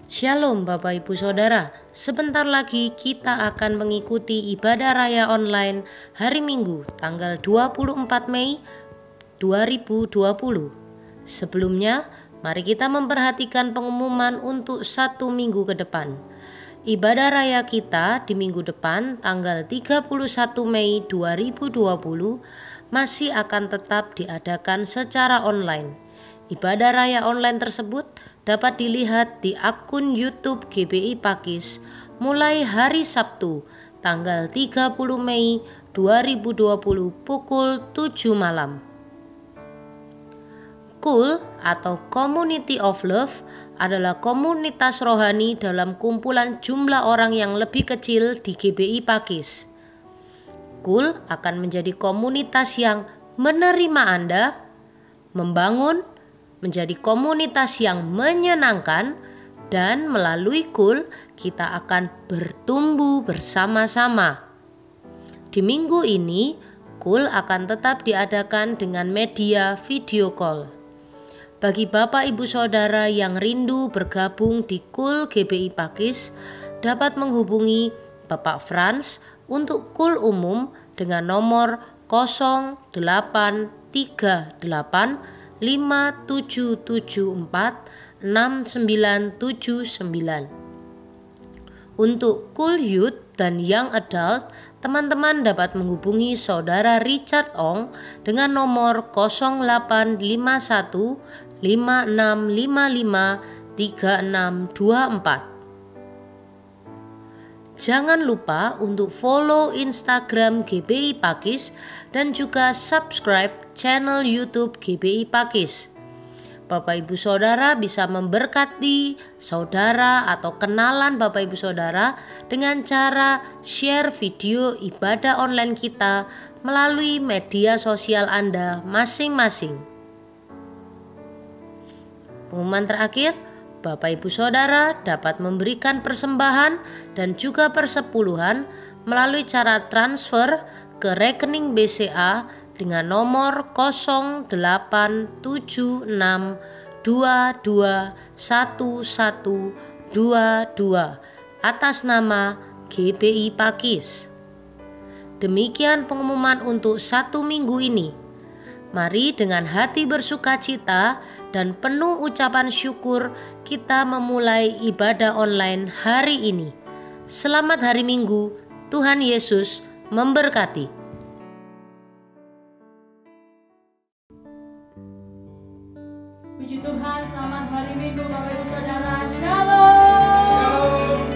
Shalom Bapak Ibu Saudara, sebentar lagi kita akan mengikuti ibadah raya online hari Minggu tanggal 24 Mei 2020. Sebelumnya, mari kita memperhatikan pengumuman untuk 1 minggu ke depan. Ibadah raya kita di minggu depan tanggal 31 Mei 2020 masih akan tetap diadakan secara online. Ibadah raya online tersebut dapat dilihat di akun YouTube GBI Pakis mulai hari Sabtu tanggal 30 Mei 2020 pukul 7 malam. KUL atau Community of Love adalah komunitas rohani dalam kumpulan jumlah orang yang lebih kecil di GBI Pakis. KUL akan menjadi komunitas yang menerima Anda, membangun, menjadi komunitas yang menyenangkan, dan melalui KUL kita akan bertumbuh bersama-sama. Di minggu ini, KUL akan tetap diadakan dengan media video call. Bagi Bapak Ibu Saudara yang rindu bergabung di KUL GBI Pakis, dapat menghubungi Bapak Frans untuk KUL umum dengan nomor 0838 5774 6979. Untuk KUL Youth dan Young Adult, teman-teman dapat menghubungi Saudara Richard Ong dengan nomor 0851 5655 3624. Jangan lupa untuk follow Instagram GBI Pakis dan juga subscribe channel YouTube GBI Pakis. Bapak Ibu Saudara bisa memberkati saudara atau kenalan Bapak Ibu Saudara dengan cara share video ibadah online kita melalui media sosial Anda masing-masing. Pengumuman terakhir, Bapak Ibu Saudara dapat memberikan persembahan dan juga persepuluhan melalui cara transfer ke rekening BCA dengan nomor 0876221122 atas nama GBI Pakis. Demikian pengumuman untuk 1 minggu ini. Mari dengan hati bersukacita dan penuh ucapan syukur kita memulai ibadah online hari ini. Selamat hari Minggu, Tuhan Yesus memberkati. Puji Tuhan, selamat hari Minggu Bapak Ibu Saudara. Shalom.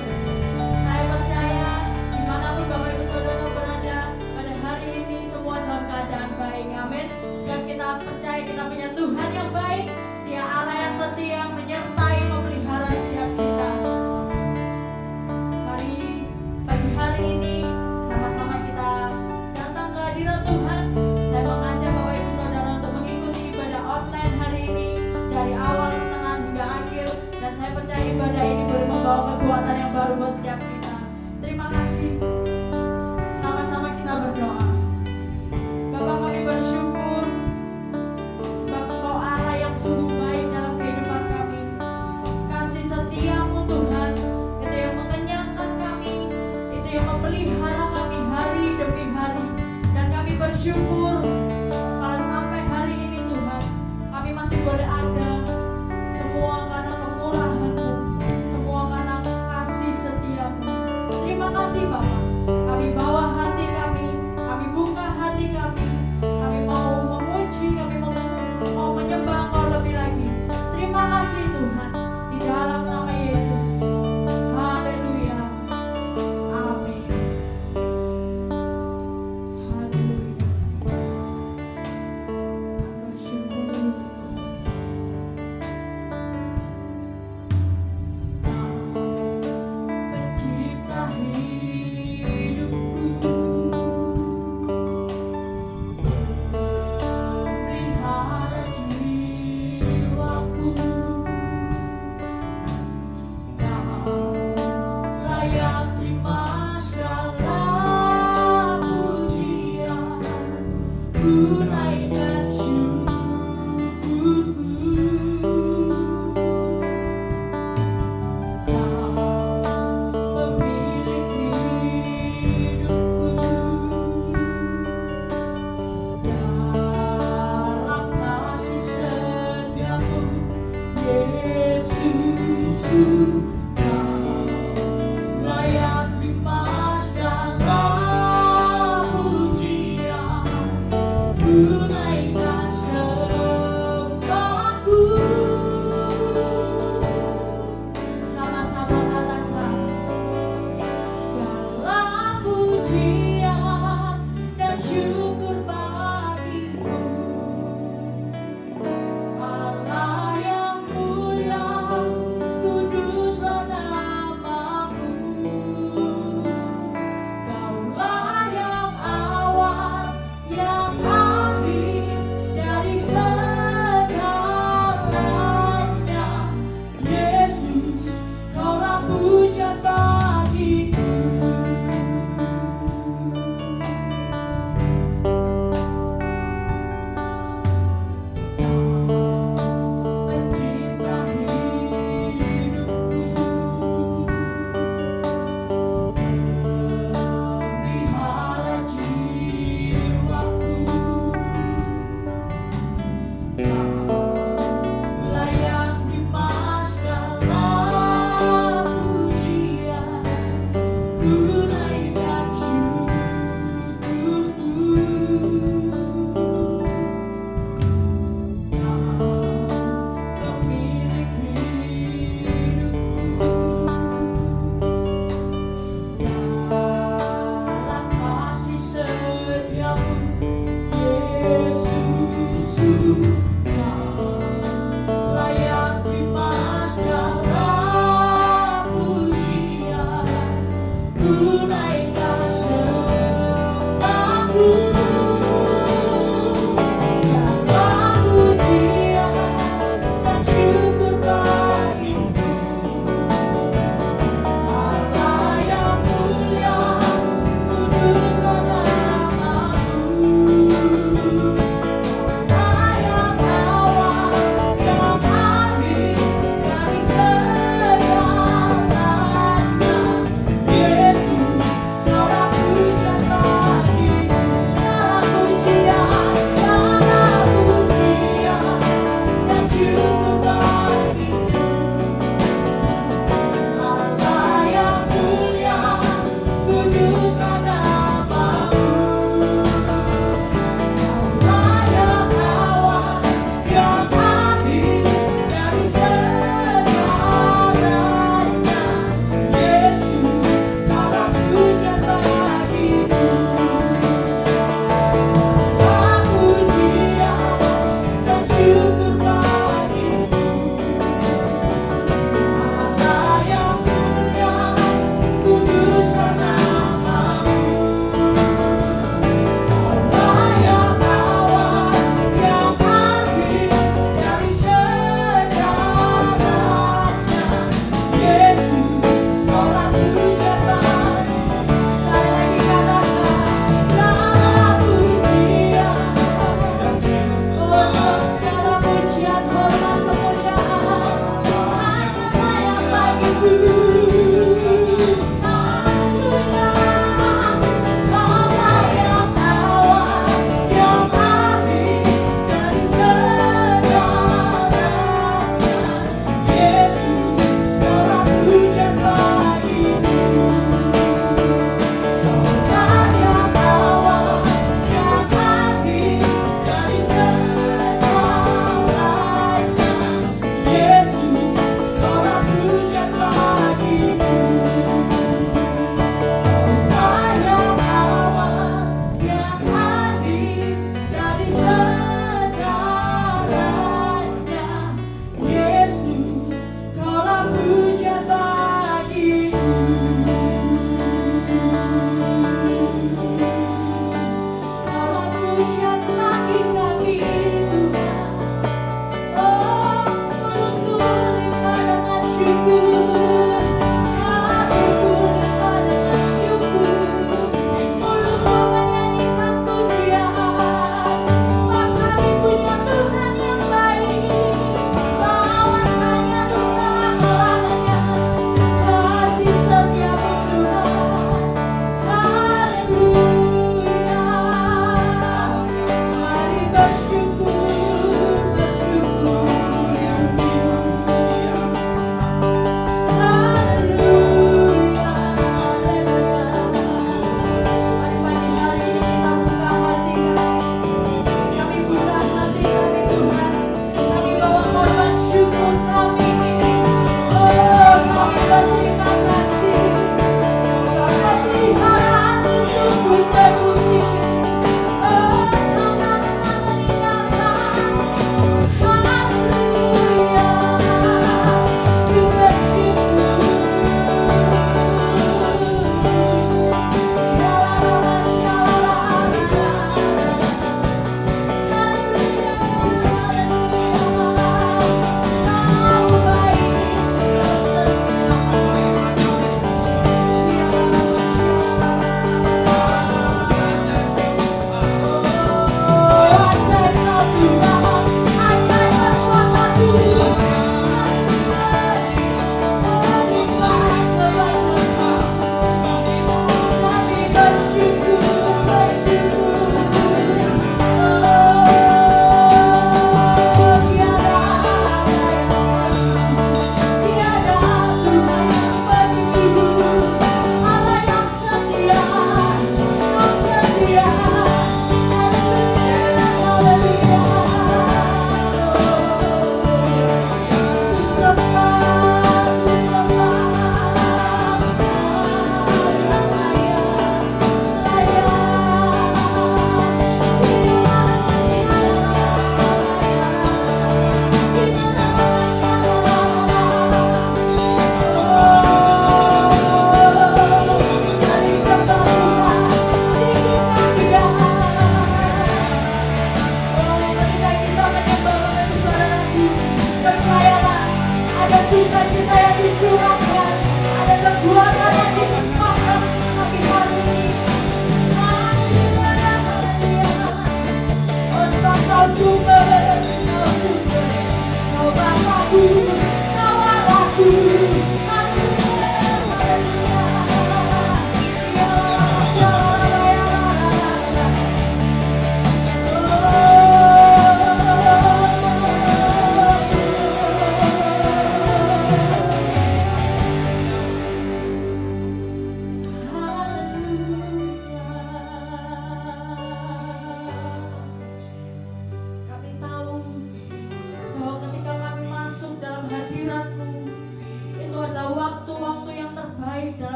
Saya percaya dimanapun Bapak Ibu Saudara berada pada hari ini semua dalam keadaan baik. Amin. Sebab kita percaya kita punya Tuhan yang baik. Dia Allah yang setia, menyertai, memelihara setiap kita. Mari pagi hari ini sama-sama kita datang ke hadirat Tuhan. Saya mengajak Bapak Ibu Saudara untuk mengikuti ibadah online hari ini dari awal, pertengahan hingga akhir. Dan saya percaya ibadah ini boleh membawa kekuatan yang baru buat setiap kita. Terima kasih. Sama-sama kita berdoa. Bapak, kami bersyukur sebab Engkau Allah yang sungguh baik dalam kehidupan kami. Kasih setiamu Tuhan, itu yang mengenyangkan kami, itu yang memelihara kami hari demi hari. Dan kami bersyukur kalau sampai hari ini Tuhan, kami masih boleh ada. Semua karena kemurahan-Mu, semua karena kasih setiamu.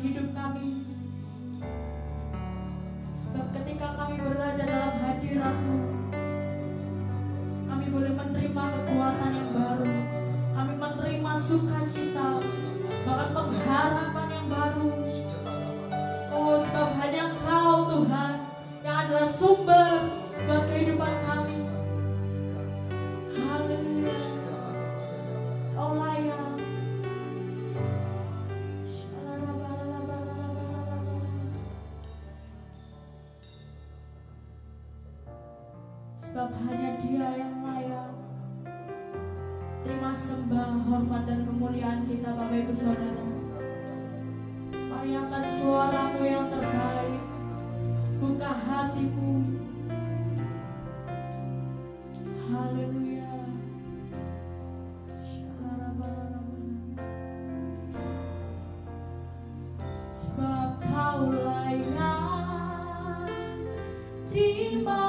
hidup kami. Sebab ketika kami berada dalam hadirat-Mu, kami boleh menerima kekuatan yang baru. Kami menerima sukacita, bahkan pengharapan yang baru. Oh, sebab hanya Engkau Tuhan yang adalah sumber buat kehidupan kami. Haleluya, Kau layak. Sebab hanya Dia yang layak. Terima sembah, hormat dan kemuliaan kita Bapak Ibu Saudara. Mari angkat suaramu yang terbaik, buka hatimu. Haleluya. Sebab Kau layak, terima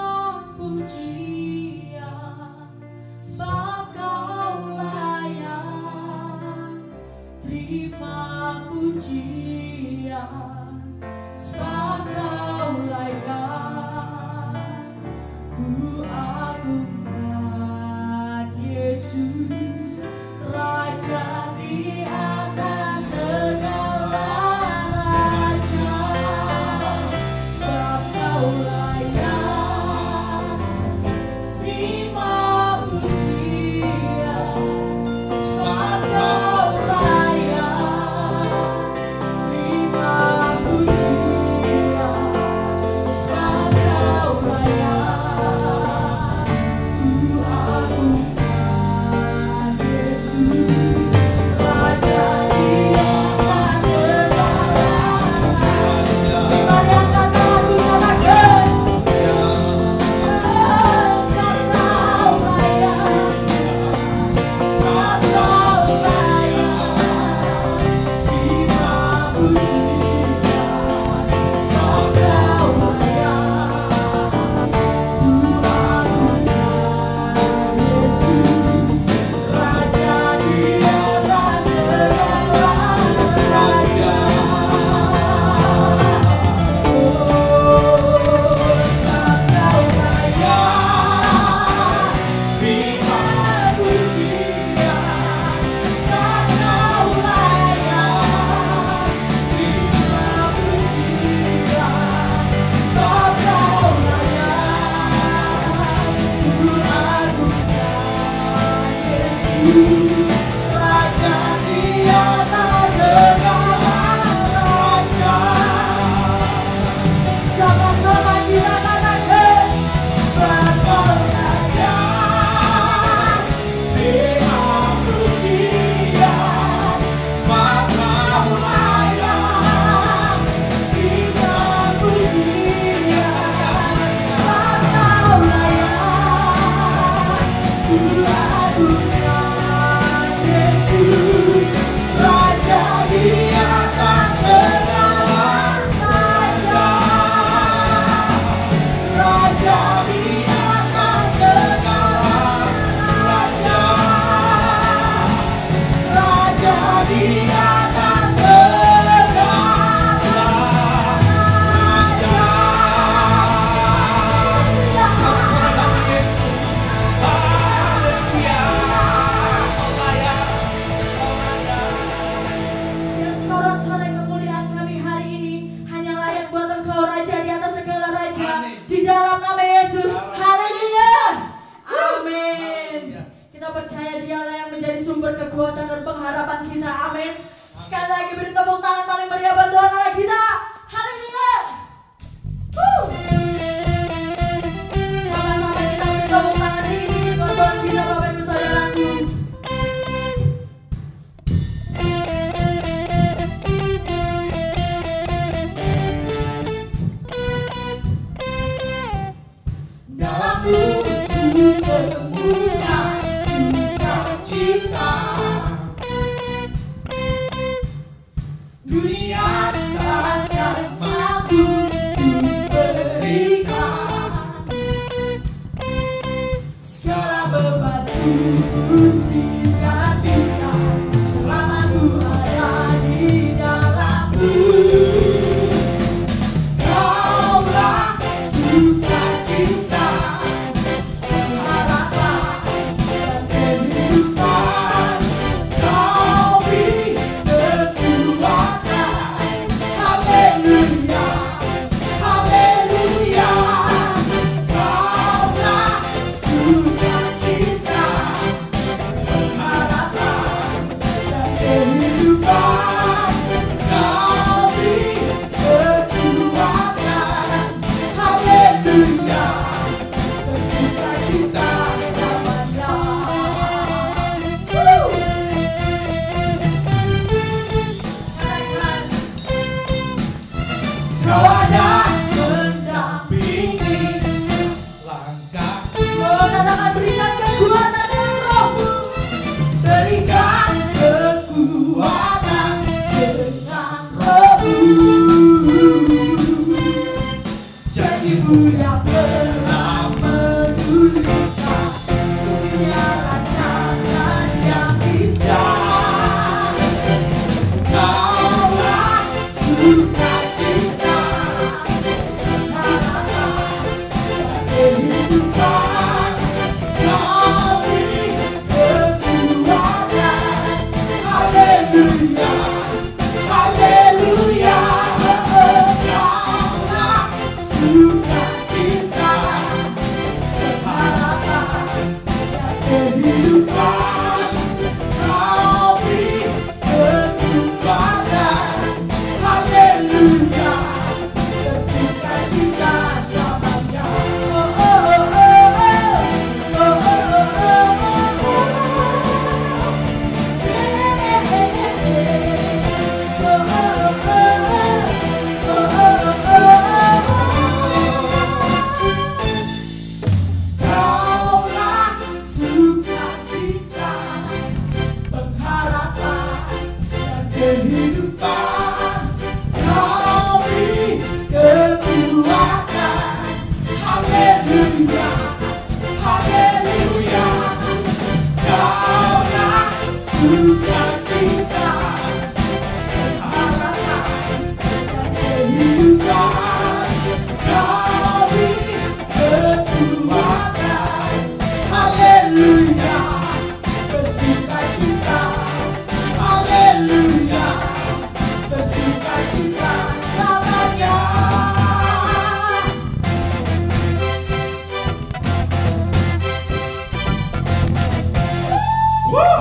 pujian. Sebab Kau layak, terima pujian. Sebab Kau layak, ku agungkan Yesus, Raja di atas segala raja. Sebab Kau layak, terima pujian. Sebab Kau layak, terima pujian. Sebab Kau layak, ku agungkan Yesus, Raja di atas segala raja. Mari angkat tangan kita lagi. Sebab Kau layak, sebab Kau layak, terima pujian. Sebab Kau layak, ku agungkan Yesus, Raja di atas segala raja. Sebab Kau layak, terima pujian. Sebab Kau layak, terima pujian. Sebab Kau layak, ku agungkan Yesus, Raja di atas segala raja. Sama-sama kita katakan, sebab Kau layak, terima pujian. Sebab Kau layak, terima pujian. Sebab Kau layak, ku agungkan Yesus, Raja di atas segala raja. Raja di atas segala raja. Raja di atas segala raja. Selamat Yesus. Haleluya. Kau layak, Kau layak. Dan sorak-sorai kemuliaan kami hari ini hanya layak buat Engkau, Raja di atas segala raja. Di dalam nama Yesus. Haleluya. Amin. Kita percaya Dialah yang menjadi sumber kekuatan dan pengharapan kita. Amin. Sekali lagi beri tepuk tangan paling meriah buat Tuhan Allah kita. Haleluya. Sama-sama kita beri tepuk tangan tinggi-tinggi buat Tuhan kita, Bapak Ibu Saudaraku. Dalamku ku temukan sukacita. Dunia tak kehidupan, Kau beri kekuatan. Haleluya, bersukacita selamanya. Kau ada mendampingi Langkah Oh, katakan berikan kekuatan dalam rohmu. Berikan kekuatan dengan rohmu. Janjimu yang telah menuliskan dunia rancangan yang indah. Kaulah sukacita, harapan dan kehidupan. Kau beri kekuatan. Haleluya, haleluya. Kaulah sukacita, harapan dan kehidupan. Kau beri kekuatan. Haleluya, bersukacita selamanya. Oh, oh, oh, oh. Oh, oh, oh, oh, oh. Kaulah sukacita, pengharapan dan kehidupan. Kau beri kekuatan. Haleluya, haleluya. Kaulah sukacita, pengharapan dan kehidupan. Kau beri kekuatan. Haleluya, bersukacita. Haleluya, bersukacita selamanya.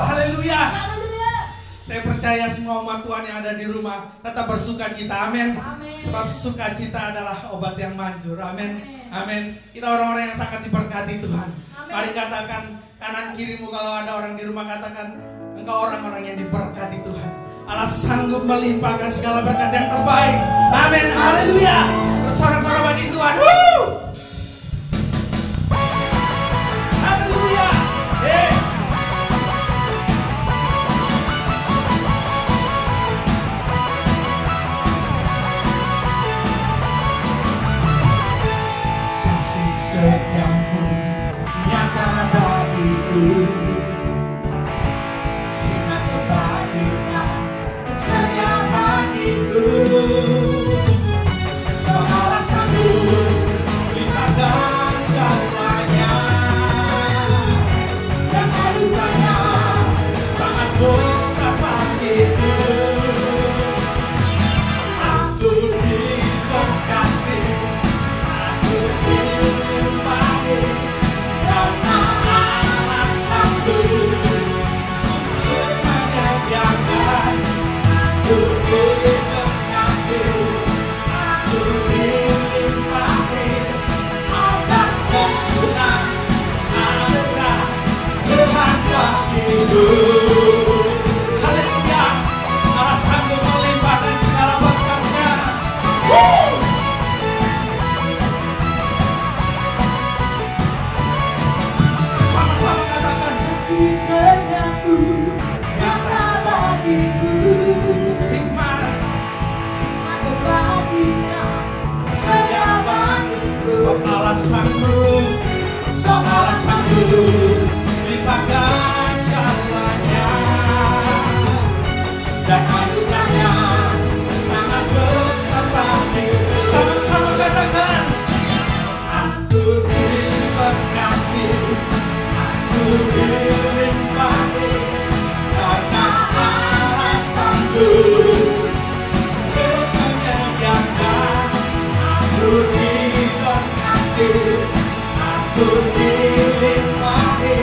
haleluya. Haleluya. Saya percaya semua umat Tuhan yang ada di rumah tetap bersuka cita, amin. Amin. Sebab sukacita adalah obat yang manjur, amin. Amin. Amin. Kita orang-orang yang sangat diberkati Tuhan. Amin. Mari katakan kanan kirimu, kalau ada orang di rumah katakan, engkau orang-orang yang diberkati Tuhan. Allah sanggup melimpahkan segala berkat yang terbaik. Amin. Haleluya. Bersorak-sorak bagi Tuhan. Woo! Haleluya. Kasih setiamu nyata bagiku, hikmat kebajikan setia bagiku. Segala sanggup Limpahkan segalanya dan anugerahnya sangat besar bagiku. Aku diberkati, aku dilimpahi, karena Allah sanggup untuk menyediakan. Aku diberkati, aku dilimpahi, atas sempurna anugerah Tuhan bagiku. Haleluya, Allah sanggup melimpahkan segala berkat-Nya. Sama-sama katakan, kasih setiamu nyata bagiku, hikmat hikmat kebajikan setia bagiku. sebab Allah sanggup, sebab Allah sanggup limpahkan segalanya, dan anugerahnya sangat besar bagiku. Sama-sama katakan, aku diberkati, aku dilimpahi, karena Allah sanggup untuk menyediakan. Aku diberkati, aku dilimpahi,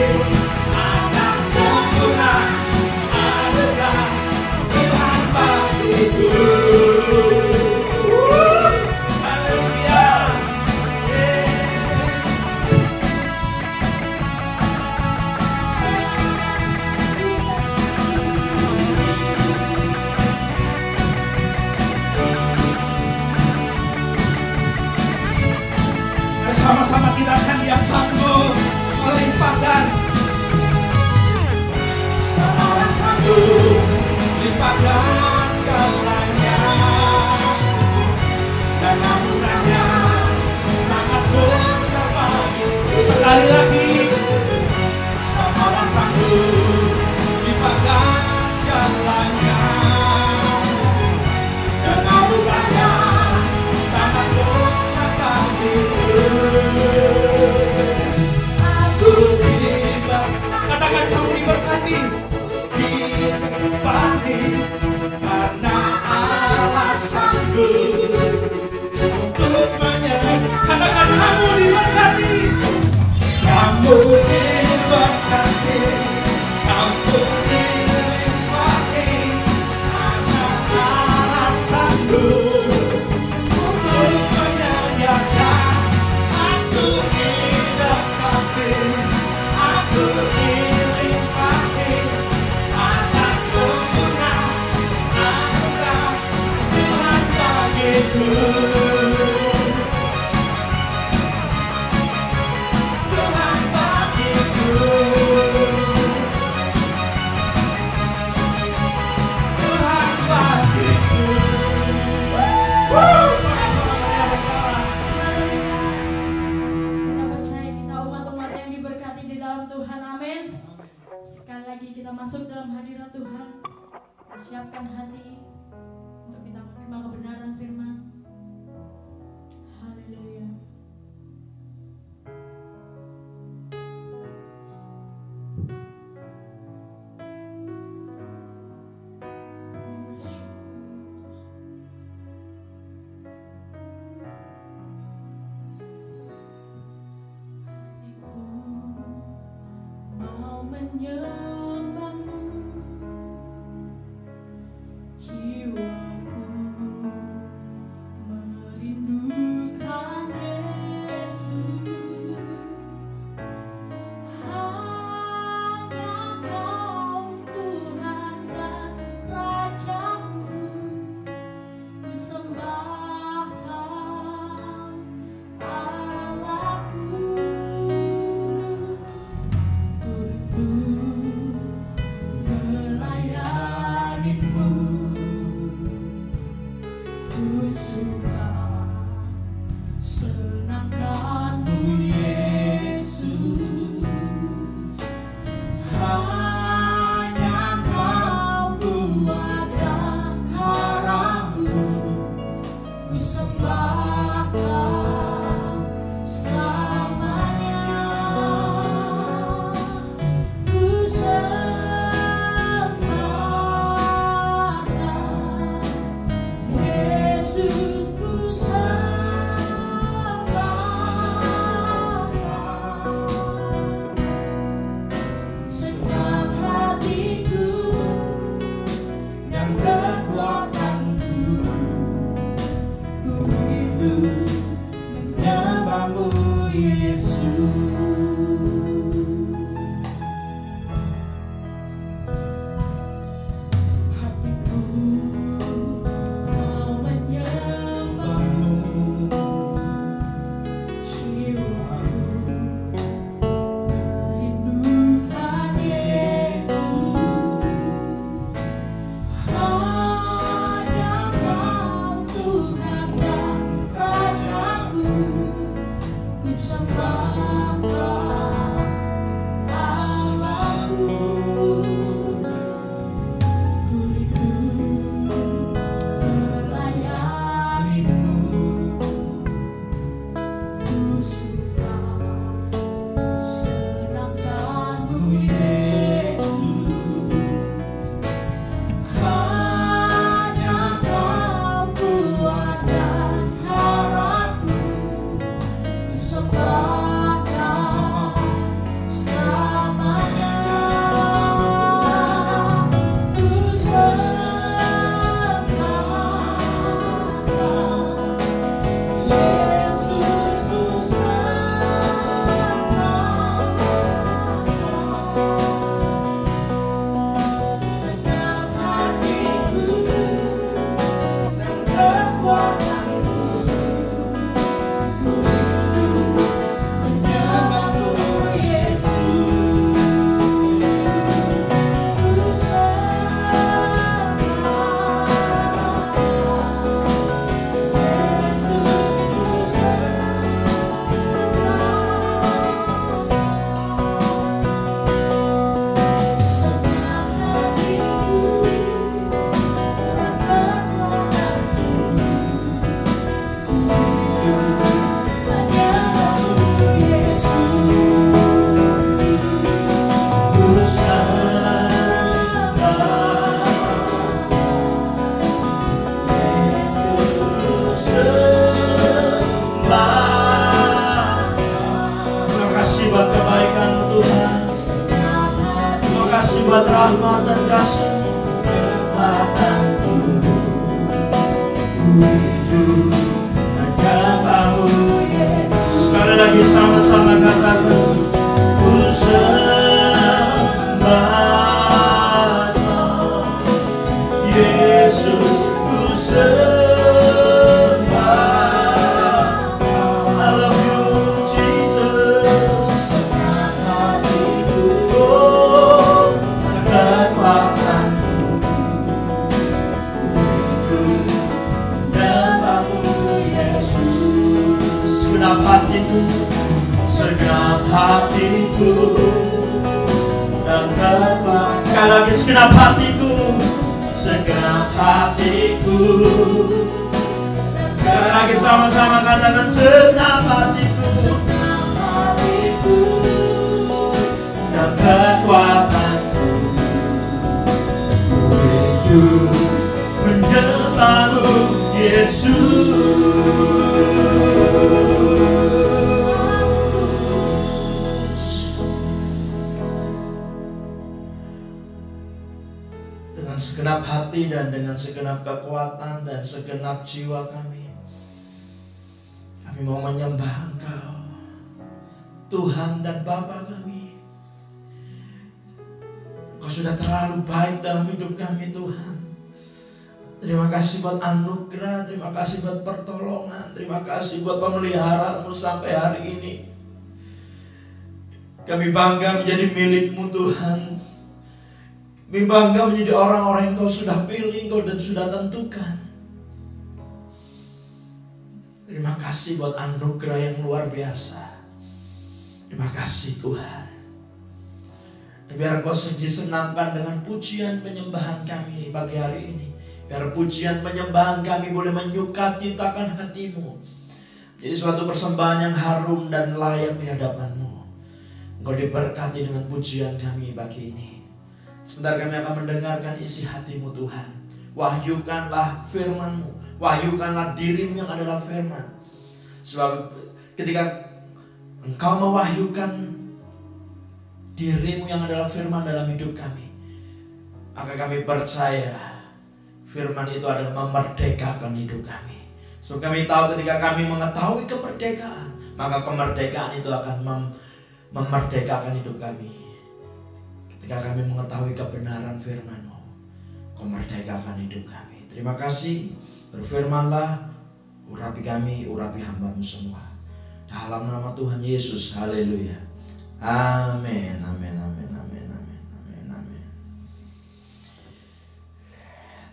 atas sempurna anugerah lagi, karena Allah sanggup untuk menyembuhkan. Katakan kamu diberkati, kamu diberkati, kamu dilimpahi, karena Allah sanggup untuk menyediakan. Aku diberkati, aku dilimpahi atas sempurna anugerah Tuhan bagiku. Tuhan bagiku, Tuhan bagiku. Kita percaya kita umat-umat yang diberkati di dalam Tuhan, amin. Sekali lagi kita masuk dalam hadirat Tuhan. Kita siapkan hati untuk kita menerima kebenaran firman. Haleluya. Mau menyembahmu, jiwaku merindukan Yesus. Hanya Kau Tuhan dan Rajaku, ku sembah Kau Allahku. Melayanimu menyembahmu Yesus. Sekali lagi sama-sama katakan, ku sembah Kau Yesus, ku sembah Kau. I love you Jesus. Oh, kekuatanku, menyembahmu Yesus. Segenap hatiku, segenap hatiku, dan kekuatan. Sekali lagi, segenap hatiku, segenap hatiku. Sekali lagi sama-sama katakan, segenap hatiku, dan kekuatanku, ku hidup menyembahmu Yesus. Dengan segenap hati dan dengan segenap kekuatan dan segenap jiwa kami mau menyembah Engkau, Tuhan dan Bapa kami. Engkau sudah terlalu baik dalam hidup kami, Tuhan. Terima kasih buat anugerah, terima kasih buat pertolongan, terima kasih buat pemeliharaanmu sampai hari ini. Kami bangga menjadi milik-Mu, Tuhan. Kami bangga menjadi orang-orang yang Kau sudah pilih, Kau dan sudah tentukan. Terima kasih buat anugerah yang luar biasa. Terima kasih Tuhan. Biar Engkau disenangkan dengan pujian penyembahan kami pagi hari ini. Biar pujian penyembahan kami boleh menyukacitakan hati-Mu. Jadi suatu persembahan yang harum dan layak di hadapan-Mu. Engkau diberkati dengan pujian kami pagi ini. Sebentar kami akan mendengarkan isi hati-Mu Tuhan. Wahyukanlah firman-Mu. Wahyukanlah diri-Mu yang adalah firman. Sebab ketika Engkau mewahyukan diri-Mu yang adalah firman dalam hidup kami, maka kami percaya firman itu adalah memerdekakan hidup kami. Sebab kami tahu ketika kami mengetahui kemerdekaan, maka kemerdekaan itu akan memerdekakan hidup kami. Ketika kami mengetahui kebenaran firman-Mu, Kau merdekakan hidup kami. Terima kasih. Berfirmanlah, urapi kami, urapi hamba-Mu semua. Dalam nama Tuhan Yesus, haleluya. Amin, amin, amin, amin, amin, amin, amin.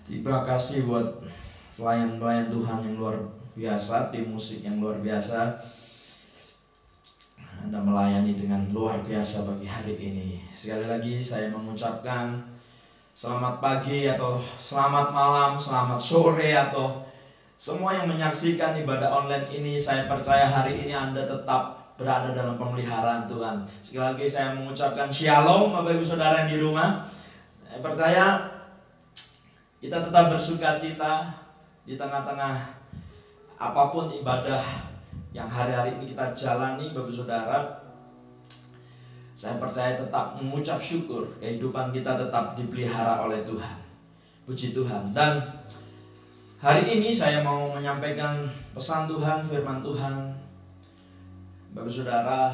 Terima kasih buat pelayan-pelayan Tuhan yang luar biasa, tim musik yang luar biasa. Anda melayani dengan luar biasa bagi hari ini. Sekali lagi saya mengucapkan selamat pagi atau selamat malam, selamat sore atau semua yang menyaksikan ibadah online ini. Saya percaya hari ini Anda tetap berada dalam pemeliharaan Tuhan. Sekali lagi saya mengucapkan shalom Bapak Ibu Saudara yang di rumah. Saya percaya kita tetap bersukacita di tengah-tengah apapun ibadah yang hari-hari ini kita jalani Bapak Ibu Saudara. Saya percaya tetap mengucap syukur, kehidupan kita tetap dipelihara oleh Tuhan. Puji Tuhan. Dan hari ini saya mau menyampaikan pesan Tuhan, firman Tuhan. Bapak Saudara,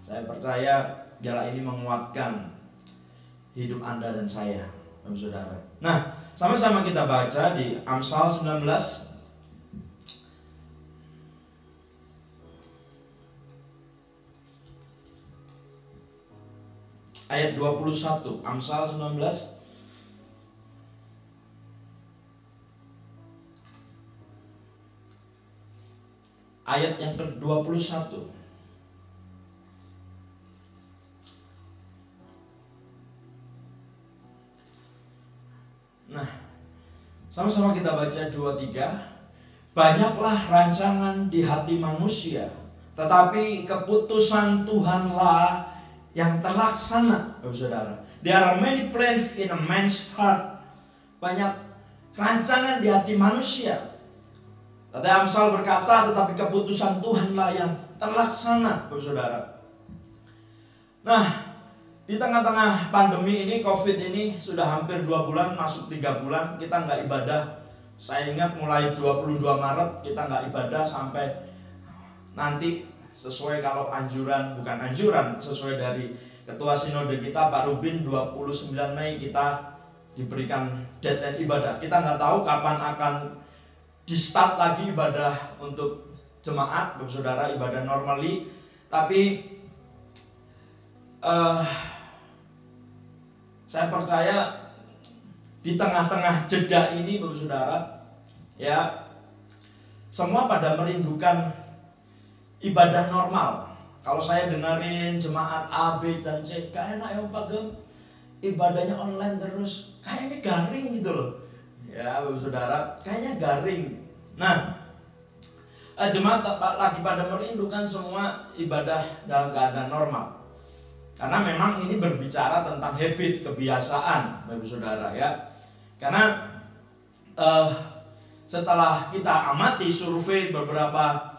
saya percaya biarlah ini menguatkan hidup Anda dan saya, Bapak Saudara. Nah, sama-sama kita baca di Amsal 19 ayat 21. Amsal 19 ayat yang ke-21. Nah, sama-sama kita baca 2-3. Banyaklah rancangan di hati manusia, tetapi keputusan Tuhanlah yang terlaksana. Bapak Saudara, there are many plans in a man's heart. Banyak rancangan di hati manusia, tetapi Amsal berkata, tetapi keputusan Tuhanlah yang terlaksana. Bapak Saudara, nah, di tengah-tengah pandemi ini, COVID ini sudah hampir 2 bulan, masuk 3 bulan kita nggak ibadah Saya ingat mulai 22 Maret kita nggak ibadah sampai nanti sesuai kalau bukan anjuran, sesuai dari Ketua Sinode kita Pak Rubin, 29 Mei kita diberikan deadline ibadah. Kita nggak tahu kapan akan di start lagi ibadah untuk jemaat, Bapak Saudara, ibadah normally. Tapi saya percaya di tengah-tengah jeda ini, Bapak Saudara, ya, semua pada merindukan ibadah normal. Kalau saya dengerin jemaat A, B, dan C, gak enak ya Pak Gem, ibadahnya online terus, kayaknya garing gitu loh. Ya Bapak Saudara, kayaknya garing. Nah, jemaat lagi pada merindukan semua ibadah dalam keadaan normal. Karena memang ini berbicara tentang habit, kebiasaan Bapak Saudara ya. Karena setelah kita amati survei beberapa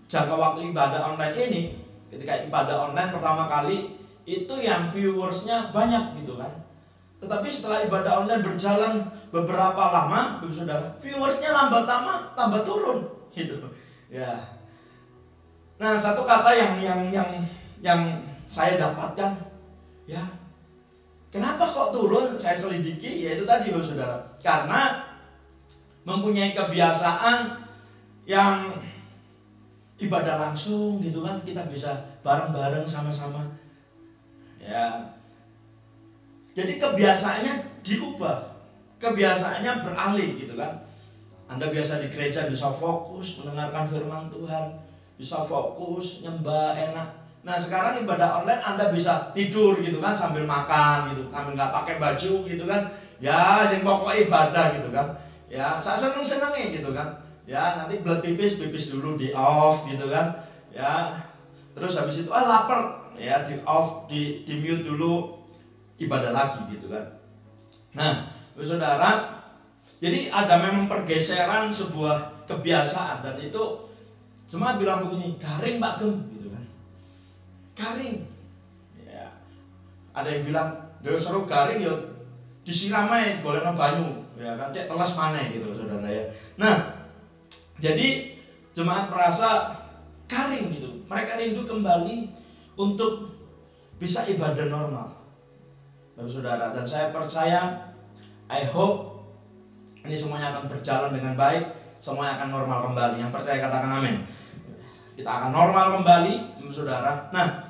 jangka waktu ibadah online ini, ketika ibadah online pertama kali itu yang viewersnya banyak gitu kan. Tetapi setelah ibadah online berjalan beberapa lama, Bapak Saudara, viewersnya lambat lama tambah turun gitu. Ya. Nah, satu kata yang saya dapatkan, ya, kenapa kok turun? Saya selidiki, yaitu tadi Bapak Saudara, karena mempunyai kebiasaan yang ibadah langsung gitu kan, kita bisa bareng-bareng sama-sama, ya. Jadi kebiasaannya diubah, kebiasaannya beralih gitu kan. Anda biasa di gereja bisa fokus mendengarkan firman Tuhan, bisa fokus nyembah enak. Nah sekarang ibadah online Anda bisa tidur gitu kan sambil makan gitu, sambil nggak pakai baju gitu kan. Ya, yang pokok ibadah gitu kan. Ya, saya seneng-senengnya gitu kan. Ya, nanti belet pipis dulu di off gitu kan. Ya, terus habis itu lapar, ya di off, di mute dulu, ibadah lagi gitu kan. Nah, Saudara, jadi ada memang pergeseran sebuah kebiasaan, dan itu jemaat bilang begini, garing Pak Gem gitu kan. Garing. Ya. Ada yang bilang, "Yo seru garing yo disiram ae golekno banyu." Ya kan, cek teles maneh gitu Saudara ya. Nah, jadi jemaat merasa garing gitu. Mereka rindu kembali untuk bisa ibadah normal, Bapak Saudara. Dan saya percaya, I hope ini semuanya akan berjalan dengan baik, semuanya akan normal kembali. Yang percaya katakan amin. Kita akan normal kembali, Bapak Saudara. Nah,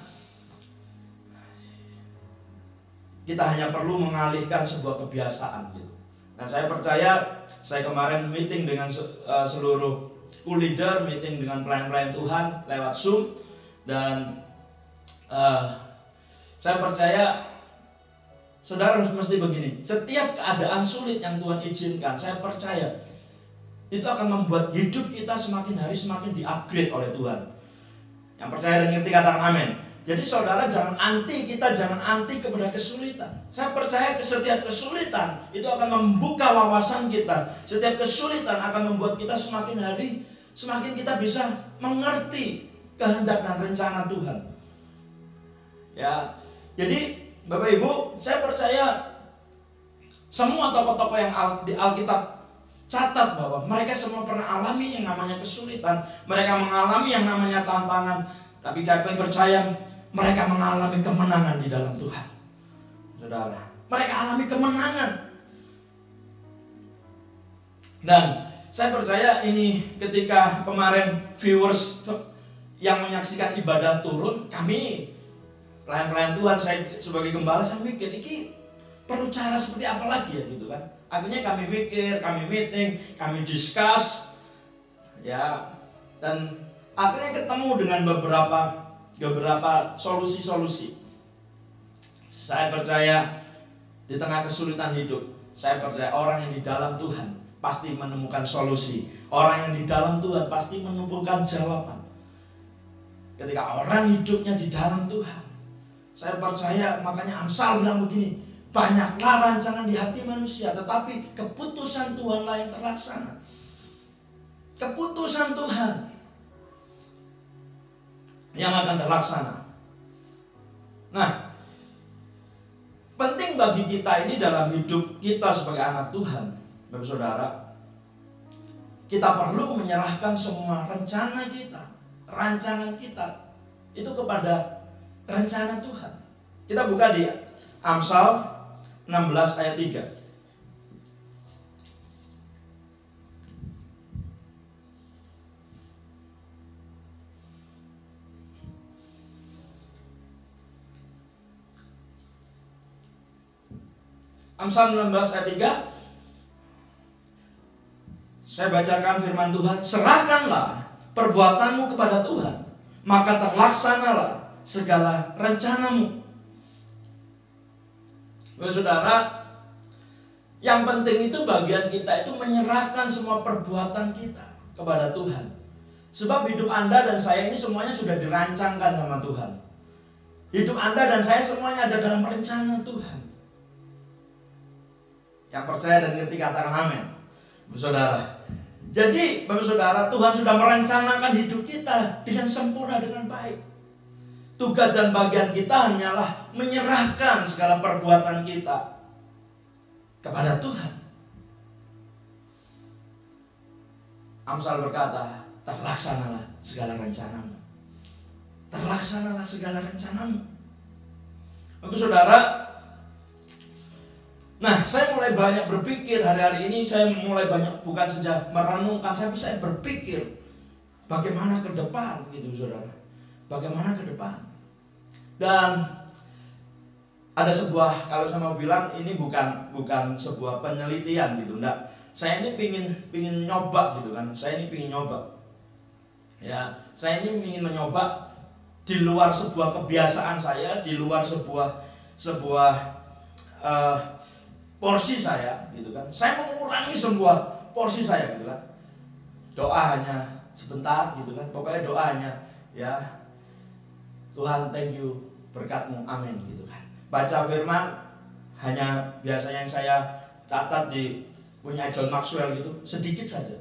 kita hanya perlu mengalihkan sebuah kebiasaan gitu. Nah, saya percaya, saya kemarin meeting dengan seluruh leader, meeting dengan pelayan-pelayan Tuhan lewat Zoom, dan saya percaya saudara harus mesti begini. Setiap keadaan sulit yang Tuhan izinkan, saya percaya itu akan membuat hidup kita semakin hari semakin di-upgrade oleh Tuhan. Yang percaya dan ngerti katakan amin. Jadi saudara jangan anti kepada kesulitan. Saya percaya setiap kesulitan itu akan membuka wawasan kita. Setiap kesulitan akan membuat kita semakin hari semakin kita bisa mengerti kehendak dan rencana Tuhan. Ya. Jadi Bapak Ibu, saya percaya semua tokoh-tokoh yang di Alkitab catat bahwa mereka semua pernah alami yang namanya kesulitan. Mereka mengalami yang namanya tantangan. Tapi kami percaya mereka mengalami kemenangan di dalam Tuhan. Saudara, mereka alami kemenangan. Dan saya percaya ini ketika kemarin viewers yang menyaksikan ibadah turun, kami pelayan-pelayan Tuhan, saya sebagai gembala, saya mikir ini perlu cara seperti apa lagi ya gitu kan. Akhirnya kami mikir, kami meeting, kami discuss, ya, dan akhirnya ketemu dengan beberapa solusi-solusi. Saya percaya di tengah kesulitan hidup, saya percaya orang yang di dalam Tuhan pasti menemukan solusi. Orang yang di dalam Tuhan pasti menemukan jawaban. Ketika orang hidupnya di dalam Tuhan, saya percaya, makanya Amsal bilang begini, banyaklah rancangan di hati manusia, tetapi keputusan Tuhanlah yang terlaksana. Keputusan Tuhan yang akan terlaksana. Nah, penting bagi kita ini dalam hidup kita sebagai anak Tuhan, Bapak Saudara, kita perlu menyerahkan semua rencana kita, rancangan kita itu kepada rencana Tuhan. Kita buka di Amsal 16 ayat 3. Amsal 16 ayat 3. Saya bacakan firman Tuhan. Serahkanlah perbuatanmu kepada Tuhan, maka terlaksanalah segala rencanamu. Saudara, yang penting itu bagian kita itu menyerahkan semua perbuatan kita kepada Tuhan. Sebab hidup Anda dan saya ini semuanya sudah dirancangkan sama Tuhan. Hidup Anda dan saya semuanya ada dalam rencana Tuhan. Yang percaya dan ngerti katakan amin, saudara. Jadi, Bapak Saudara, Tuhan sudah merencanakan hidup kita dengan sempurna, dengan baik. Tugas dan bagian kita hanyalah menyerahkan segala perbuatan kita kepada Tuhan. Amsal berkata, terlaksanalah segala rencanamu. Terlaksanalah segala rencanamu. Bapak Saudara, nah, saya mulai banyak berpikir hari-hari ini. Saya mulai banyak bukan saja merenungkan, tapi saya berpikir bagaimana ke depan, gitu saudara. Bagaimana ke depan? Dan ada sebuah, kalau saya mau bilang ini bukan sebuah penelitian gitu, enggak. Saya ini pingin nyoba gitu kan. Saya ini pingin nyoba. Ya, saya ini ingin mencoba di luar sebuah kebiasaan saya, di luar sebuah porsi saya, gitu kan. Saya mengurangi semua porsi saya, gitu kan. Doa hanya sebentar, gitu kan. Pokoknya doa hanya, ya Tuhan thank you, berkat-Mu, amin, gitu kan. Baca firman hanya biasanya yang saya catat di punya John Maxwell gitu, sedikit saja.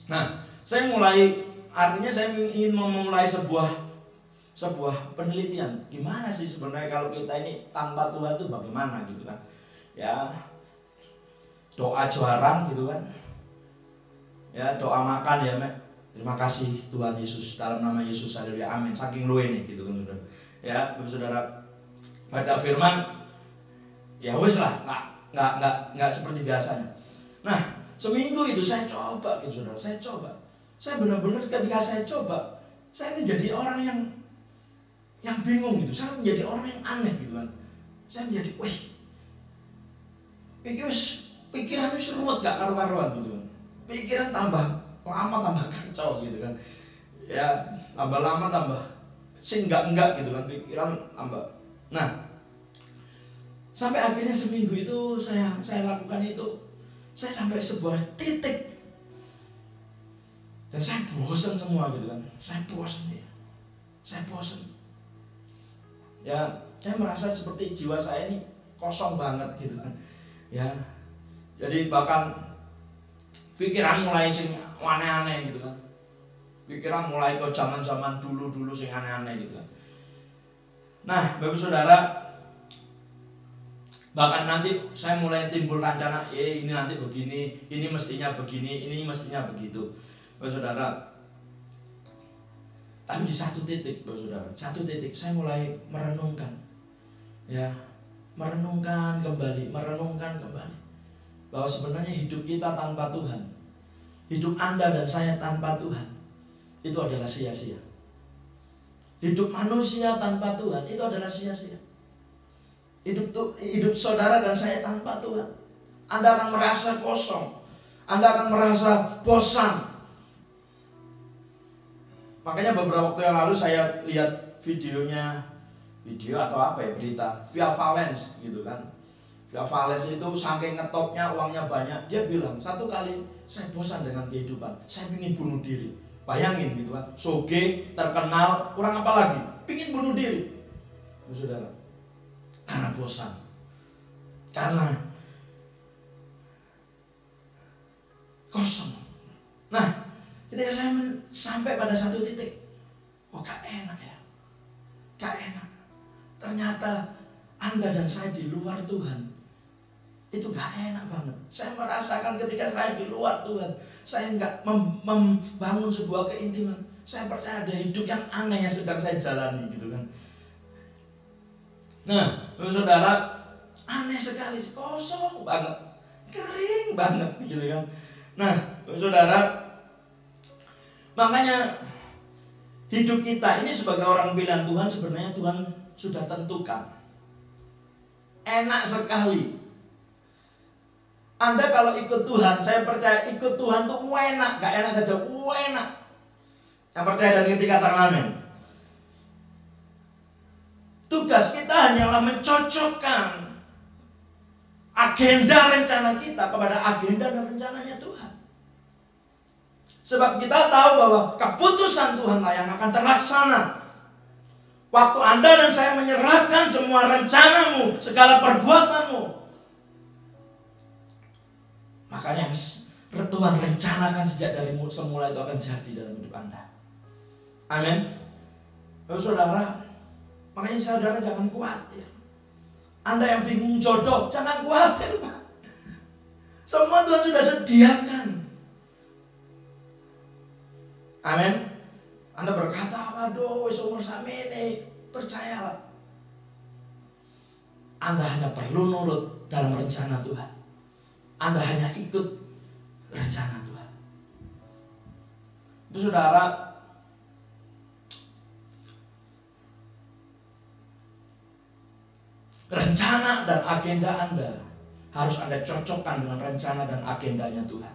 Nah, saya ingin memulai sebuah penelitian. Gimana sih sebenarnya kalau kita ini tanpa Tuhan itu bagaimana, gitu kan. Ya, doa jarang gitu kan. Ya, doa makan ya, Mek. Terima kasih Tuhan Yesus, dalam nama Yesus, haleluya, amin. Saking lu ini gitu kan, saudara. Ya, saudara, baca firman ya wis lah, nggak seperti biasanya. Nah, seminggu itu saya coba gitu, saudara. Saya benar-benar ketika saya coba, saya menjadi orang yang bingung gitu. Saya menjadi orang yang aneh gitu kan. Saya menjadi, pikiran itu ruwet gak karu-karuan gitu kan. Pikiran tambah lama tambah kacau gitu kan. Ya, tambah lama tambah enggak gitu kan, pikiran tambah. Nah, sampai akhirnya seminggu itu saya lakukan itu, saya sampai sebuah titik dan saya bosan semua gitu kan. Saya bosan. Ya, saya merasa seperti jiwa saya ini kosong banget gitu kan. Ya, jadi bahkan pikiran mulai sing aneh-aneh gitu kan. Pikiran mulai ke zaman-zaman dulu sing aneh-aneh gitu kan. Nah, Bapak Saudara, bahkan nanti saya mulai timbul rencana, ini nanti begini, ini mestinya begini, ini mestinya begitu, Bapak Saudara. Tapi di satu titik, Bapak Saudara, saya mulai merenungkan, ya, merenungkan kembali bahwa sebenarnya hidup kita tanpa Tuhan, hidup Anda dan saya tanpa Tuhan, itu adalah sia-sia. Hidup manusia tanpa Tuhan itu adalah sia-sia. Hidup saudara dan saya tanpa Tuhan, Anda akan merasa kosong, Anda akan merasa bosan. Makanya beberapa waktu yang lalu saya lihat video atau berita Via Valens gitu kan. Via Valens itu saking ngetopnya, uangnya banyak, dia bilang, satu kali saya bosan dengan kehidupan, saya ingin bunuh diri. Bayangin gitu kan, soge, terkenal, kurang apa lagi, ingin bunuh diri, saudara, karena bosan, karena kosong. Nah, ketika saya sampai pada satu titik, gak enak ya, gak enak. Ternyata Anda dan saya di luar Tuhan Itu gak enak banget. Saya merasakan ketika saya di luar Tuhan, saya gak membangun sebuah keintiman. Saya percaya ada hidup yang aneh yang sedang saya jalani gitu kan. Nah, saudara, aneh sekali, kosong banget, kering banget gitu kan. Nah, saudara, makanya hidup kita ini sebagai orang pilihan Tuhan, sebenarnya Tuhan sudah tentukan. Enak sekali. Anda kalau ikut Tuhan, saya percaya ikut Tuhan tuh enak, gak enak saja, enak. Yang percaya dan ngerti katakan amin. Tugas kita hanyalah mencocokkan agenda rencana kita kepada agenda dan rencananya Tuhan. Sebab kita tahu bahwa keputusan Tuhanlah yang akan terlaksana. Waktu Anda dan saya menyerahkan semua rencanamu, segala perbuatanmu, makanya Tuhan rencanakan sejak dari semula itu akan jadi dalam hidup Anda. Amin. Saudara, makanya saudara jangan khawatir. Anda yang bingung jodoh, jangan khawatir Pak. Semua Tuhan sudah sediakan. Amin. Anda berkata, waduh wis umur samene, percayalah. Anda hanya perlu nurut dalam rencana Tuhan. Anda hanya ikut rencana Tuhan. Itu saudara, rencana dan agenda Anda harus Anda cocokkan dengan rencana dan agendanya Tuhan.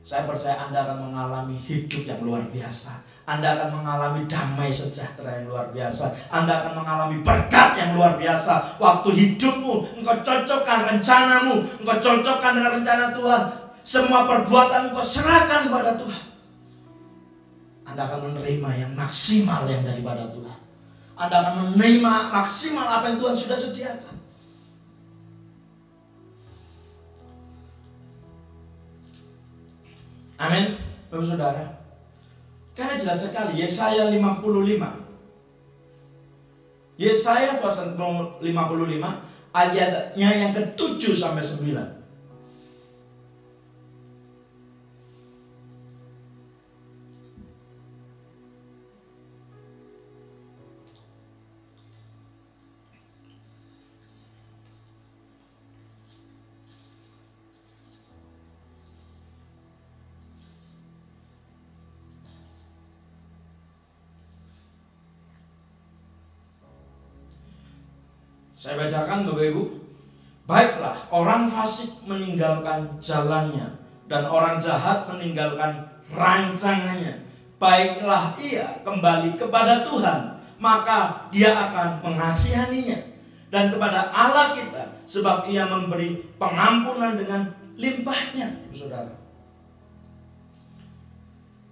Saya percaya Anda akan mengalami hidup yang luar biasa. Anda akan mengalami damai sejahtera yang luar biasa. Anda akan mengalami berkat yang luar biasa. Waktu hidupmu, engkau cocokkan rencanamu, engkau cocokkan dengan rencana Tuhan. Semua perbuatan engkau serahkan kepada Tuhan. Anda akan menerima yang maksimal yang daripada Tuhan. Anda akan menerima maksimal apa yang Tuhan sudah sediakan. Amin, Bapak Saudara. Karena jelas sekali Yesaya 55. Yesaya pasal 55 ayatnya yang ke-7 sampai 9. Saya bacakan Bapak Ibu. Baiklah, orang fasik meninggalkan jalannya dan orang jahat meninggalkan rancangannya. Baiklah ia kembali kepada Tuhan, maka dia akan mengasihaninya. Dan kepada Allah kita, sebab ia memberi pengampunan dengan limpahnya. Saudara,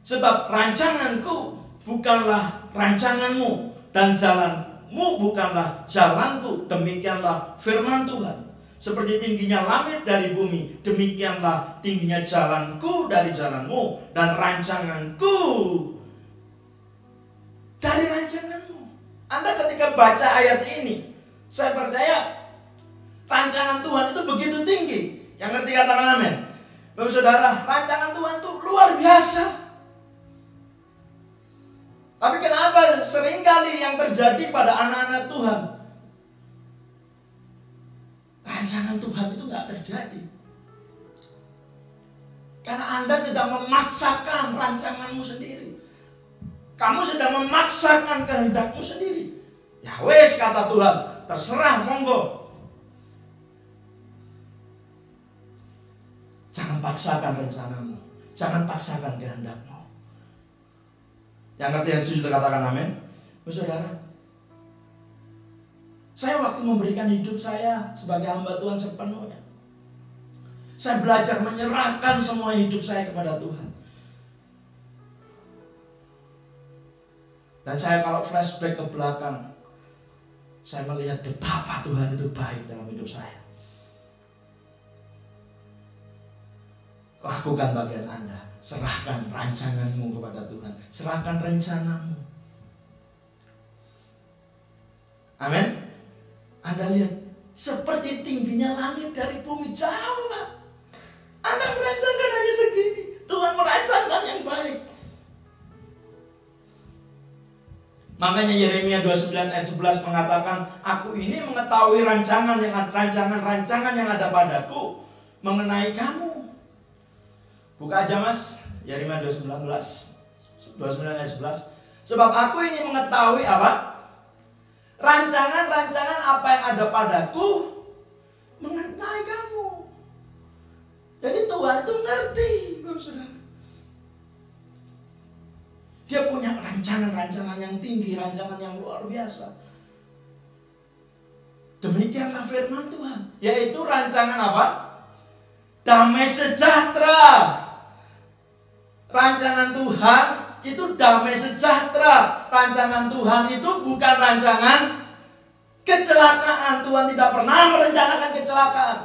sebab rancanganku bukanlah rancanganmu, dan jalanmu bukanlah jalanku, demikianlah firman Tuhan. Seperti tingginya langit dari bumi, demikianlah tingginya jalanku dari jalanmu, dan rancanganku dari rancanganmu. Anda ketika baca ayat ini, saya percaya rancangan Tuhan itu begitu tinggi. Yang ngerti katakan amin. Bapak Saudara, rancangan Tuhan itu luar biasa. Tapi kenapa seringkali yang terjadi pada anak-anak Tuhan, rancangan Tuhan itu gak terjadi? Karena Anda sedang memaksakan rancanganmu sendiri. Kamu sedang memaksakan kehendakmu sendiri. Ya wes, kata Tuhan, terserah, monggo. Jangan paksakan rencanamu, jangan paksakan kehendakmu. Yang ngerti yang sudah katakan amin. Saudara, saya waktu memberikan hidup saya sebagai hamba Tuhan sepenuhnya, saya belajar menyerahkan semua hidup saya kepada Tuhan. Dan saya kalau flashback ke belakang, saya melihat betapa Tuhan itu baik dalam hidup saya. Lakukan bagian Anda. Serahkan rancanganmu kepada Tuhan. Serahkan rencanamu. Amin. Anda lihat seperti tingginya langit dari bumi, jauh Pak. Anda merancangkan hanya segini, Tuhan merancangkan yang baik. Makanya Yeremia 29 ayat 11 mengatakan, aku ini mengetahui rancangan yang ada padaku mengenai kamu. Buka aja Mas, Yeremia 29 ayat 11. Sebab aku ini mengetahui apa? Rancangan-rancangan apa yang ada padaku mengenai kamu. Jadi Tuhan itu ngerti, Bapak Saudara. Dia punya rancangan-rancangan yang tinggi, rancangan yang luar biasa. Demikianlah firman Tuhan, yaitu rancangan apa? Damai sejahtera. Rancangan Tuhan itu damai sejahtera. Rancangan Tuhan itu bukan rancangan kecelakaan. Tuhan tidak pernah merencanakan kecelakaan.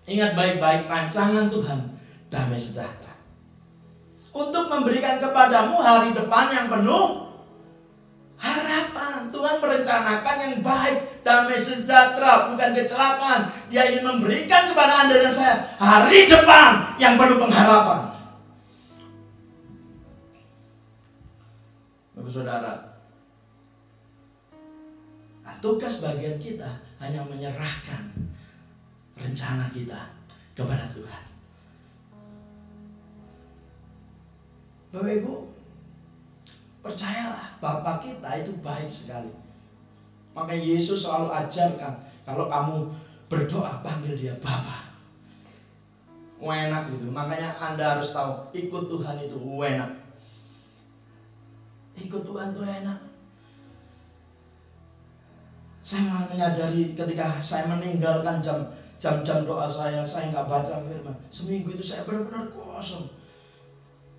Ingat baik-baik, rancangan Tuhan damai sejahtera. Untuk memberikan kepadamu hari depan yang penuh harapan. Tuhan merencanakan yang baik, damai sejahtera, bukan kecelakaan. Dia ingin memberikan kepada Anda dan saya hari depan yang penuh pengharapan. Bapak Saudara, nah, tugas bagian kita hanya menyerahkan rencana kita kepada Tuhan. Bapak Ibu, percayalah, Bapa kita itu baik sekali. Maka Yesus selalu ajarkan, kalau kamu berdoa panggil dia Bapa. Enak gitu. Makanya Anda harus tahu, ikut Tuhan itu enak. Ikut Tuhan itu enak. Saya menyadari ketika saya meninggalkan jam-jam doa saya nggak baca firman. Seminggu itu saya benar-benar kosong.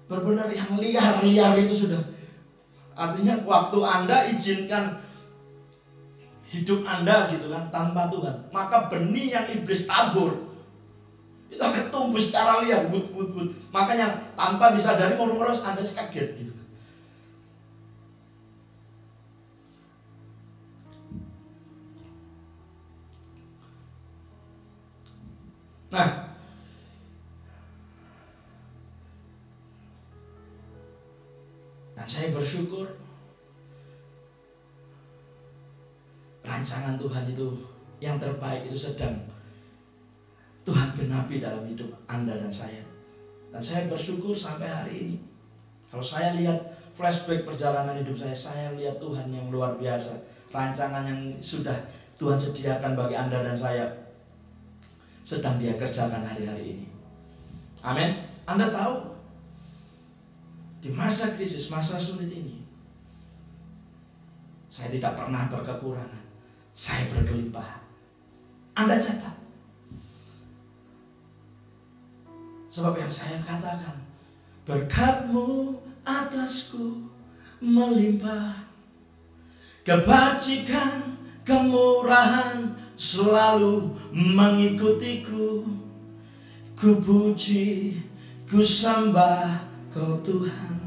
Benar-benar yang liar itu sudah. Artinya waktu Anda izinkan hidup Anda gitu kan tanpa Tuhan, maka benih yang iblis tabur itu akan tumbuh secara liar, wud. Makanya tanpa disadari moros Anda kaget gitu. Nah, saya bersyukur rancangan Tuhan itu yang terbaik itu sedang Tuhan genapi dalam hidup Anda dan saya. Dan saya bersyukur sampai hari ini. Kalau saya lihat flashback perjalanan hidup saya lihat Tuhan yang luar biasa. Rancangan yang sudah Tuhan sediakan bagi Anda dan saya sedang Dia kerjakan hari-hari ini. Amin. Anda tahu, di masa krisis, masa sulit ini, saya tidak pernah berkekurangan. Saya berkelimpahan. Anda catat. Sebab yang saya katakan, berkat-Mu atasku melimpah, kebajikan, kemurahan selalu mengikutiku. Ku puji, ku sembah Kau Tuhan.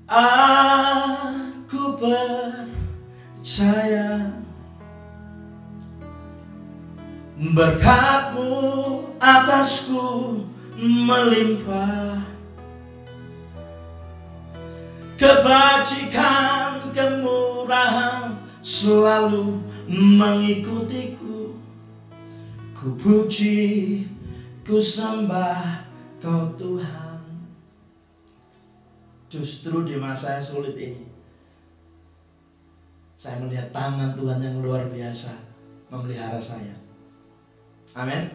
Aku percaya berkat-Mu atasku melimpah, kebajikan, kemurahan selalu mengikutiku. Ku puji, ku sembah Kau Tuhan. Justru di masa yang sulit ini, saya melihat tangan Tuhan yang luar biasa memelihara saya. Amin.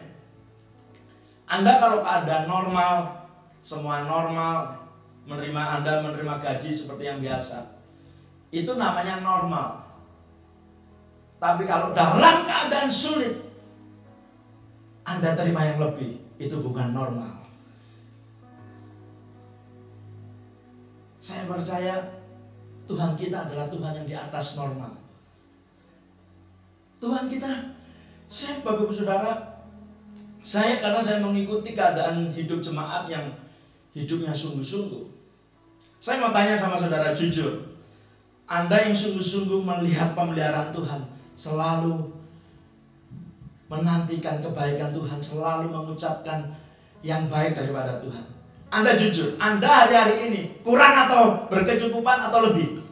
Anda kalau keadaan normal, semua normal, Anda menerima gaji seperti yang biasa, itu namanya normal. Tapi kalau dalam keadaan sulit, Anda terima yang lebih, itu bukan normal. Saya percaya Tuhan kita adalah Tuhan yang di atas normal. Tuhan kita, saya Bapak Ibu Saudara, karena saya mengikuti keadaan hidup jemaat yang hidupnya sungguh-sungguh. Saya mau tanya sama saudara jujur, Anda yang sungguh-sungguh melihat pemeliharaan Tuhan, selalu menantikan kebaikan Tuhan, selalu mengucapkan yang baik daripada Tuhan. Anda jujur, Anda hari-hari ini kurang atau berkecukupan atau lebih?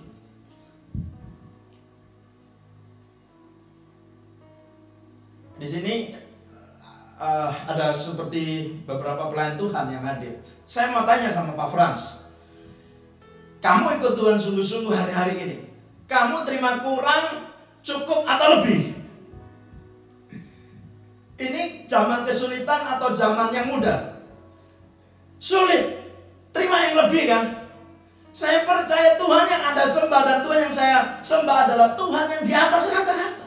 Di sini ada seperti beberapa pelayan Tuhan yang hadir. Saya mau tanya sama Pak Frans, kamu ikut Tuhan sungguh-sungguh hari-hari ini, kamu terima kurang, cukup atau lebih? Ini zaman kesulitan atau zaman yang mudah? Sulit, terima yang lebih kan? Saya percaya Tuhan yang Anda sembah dan Tuhan yang saya sembah adalah Tuhan yang di atas rata-rata.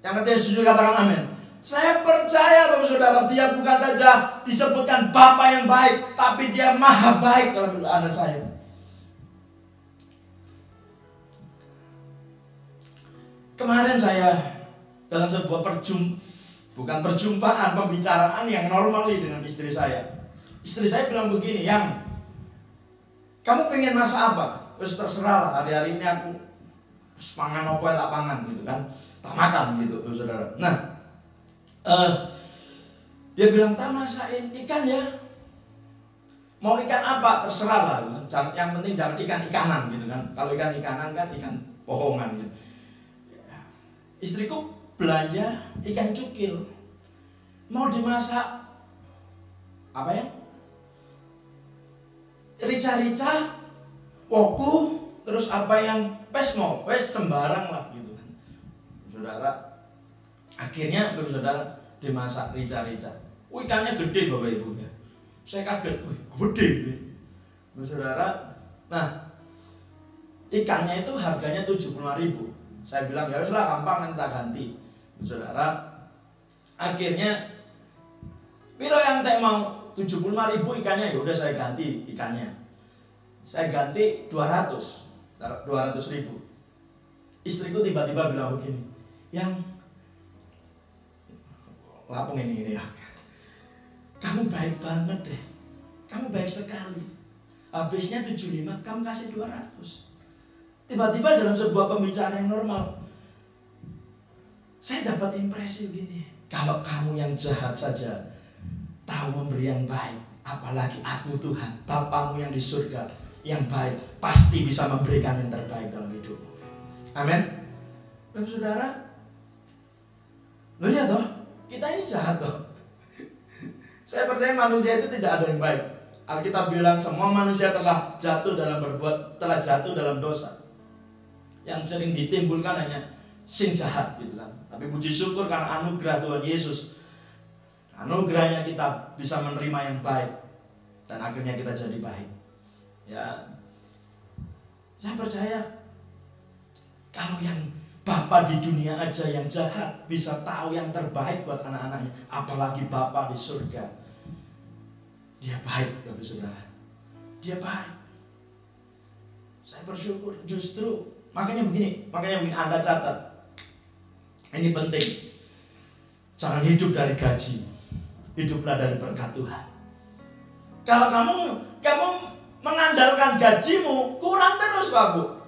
Yang ketiga setuju katakan amin. Saya percaya Bapak Saudara, Dia bukan saja disebutkan Bapa yang baik, tapi Dia maha baik dalam hidup Anda saya. Kemarin saya dalam sebuah perjumpaan, pembicaraan yang normal dengan istri saya. Istri saya bilang begini, yang kamu pengen masak apa? Terus terserah lah, hari-hari ini aku pangan apa ya tak pangan gitu kan, tak makan gitu saudara. Nah, dia bilang tak masakin ikan ya. Mau ikan apa? Terserah lah. Yang penting jangan ikan-ikanan gitu kan. Kalau ikan-ikanan kan ikan bohongan gitu. Istriku belanja ikan cukil, mau dimasak apa ya, rica-rica, woku, terus apa yang pesmo, wes sembarang lah gitu kan. Saudara, akhirnya saudara dimasak rica-rica. Ikannya gede Bapak Ibu ya. Saya kaget, gede nih. Saudara, nah ikannya itu harganya 75.000. Saya bilang ya weslah gampang nanti tak ganti. Saudara, akhirnya piro yang tak mau 75.000 ikannya, ya udah saya ganti ikannya. Saya ganti 200.000. Istriku tiba-tiba bilang begini, yang lapung ini ya, kamu baik banget deh, kamu baik sekali. Habisnya 75, kamu kasih 200. Tiba-tiba dalam sebuah pembicaraan yang normal, saya dapat impresi begini, kalau kamu yang jahat saja tahu memberi yang baik, apalagi aku Tuhan, Bapamu yang di surga yang baik, pasti bisa memberikan yang terbaik dalam hidupmu. Amin. Bapak Saudara, lo ya toh, kita ini jahat toh. Saya percaya manusia itu tidak ada yang baik. Alkitab bilang semua manusia telah jatuh dalam dosa. Yang sering ditimbulkan hanya sin jahat gitu kan. Tapi puji syukur karena anugerah Tuhan Yesus, anugerahnya kita bisa menerima yang baik dan akhirnya kita jadi baik. Ya, saya percaya kalau yang Bapa di dunia aja yang jahat bisa tahu yang terbaik buat anak-anaknya, apalagi Bapa di surga. Dia baik, Bapak Saudara. Dia baik. Saya bersyukur justru makanya begini Anda catat. Ini penting. Jangan hidup dari gaji. Hiduplah dari berkat Tuhan. Kalau kamu mengandalkan gajimu, kurang terus Bapak.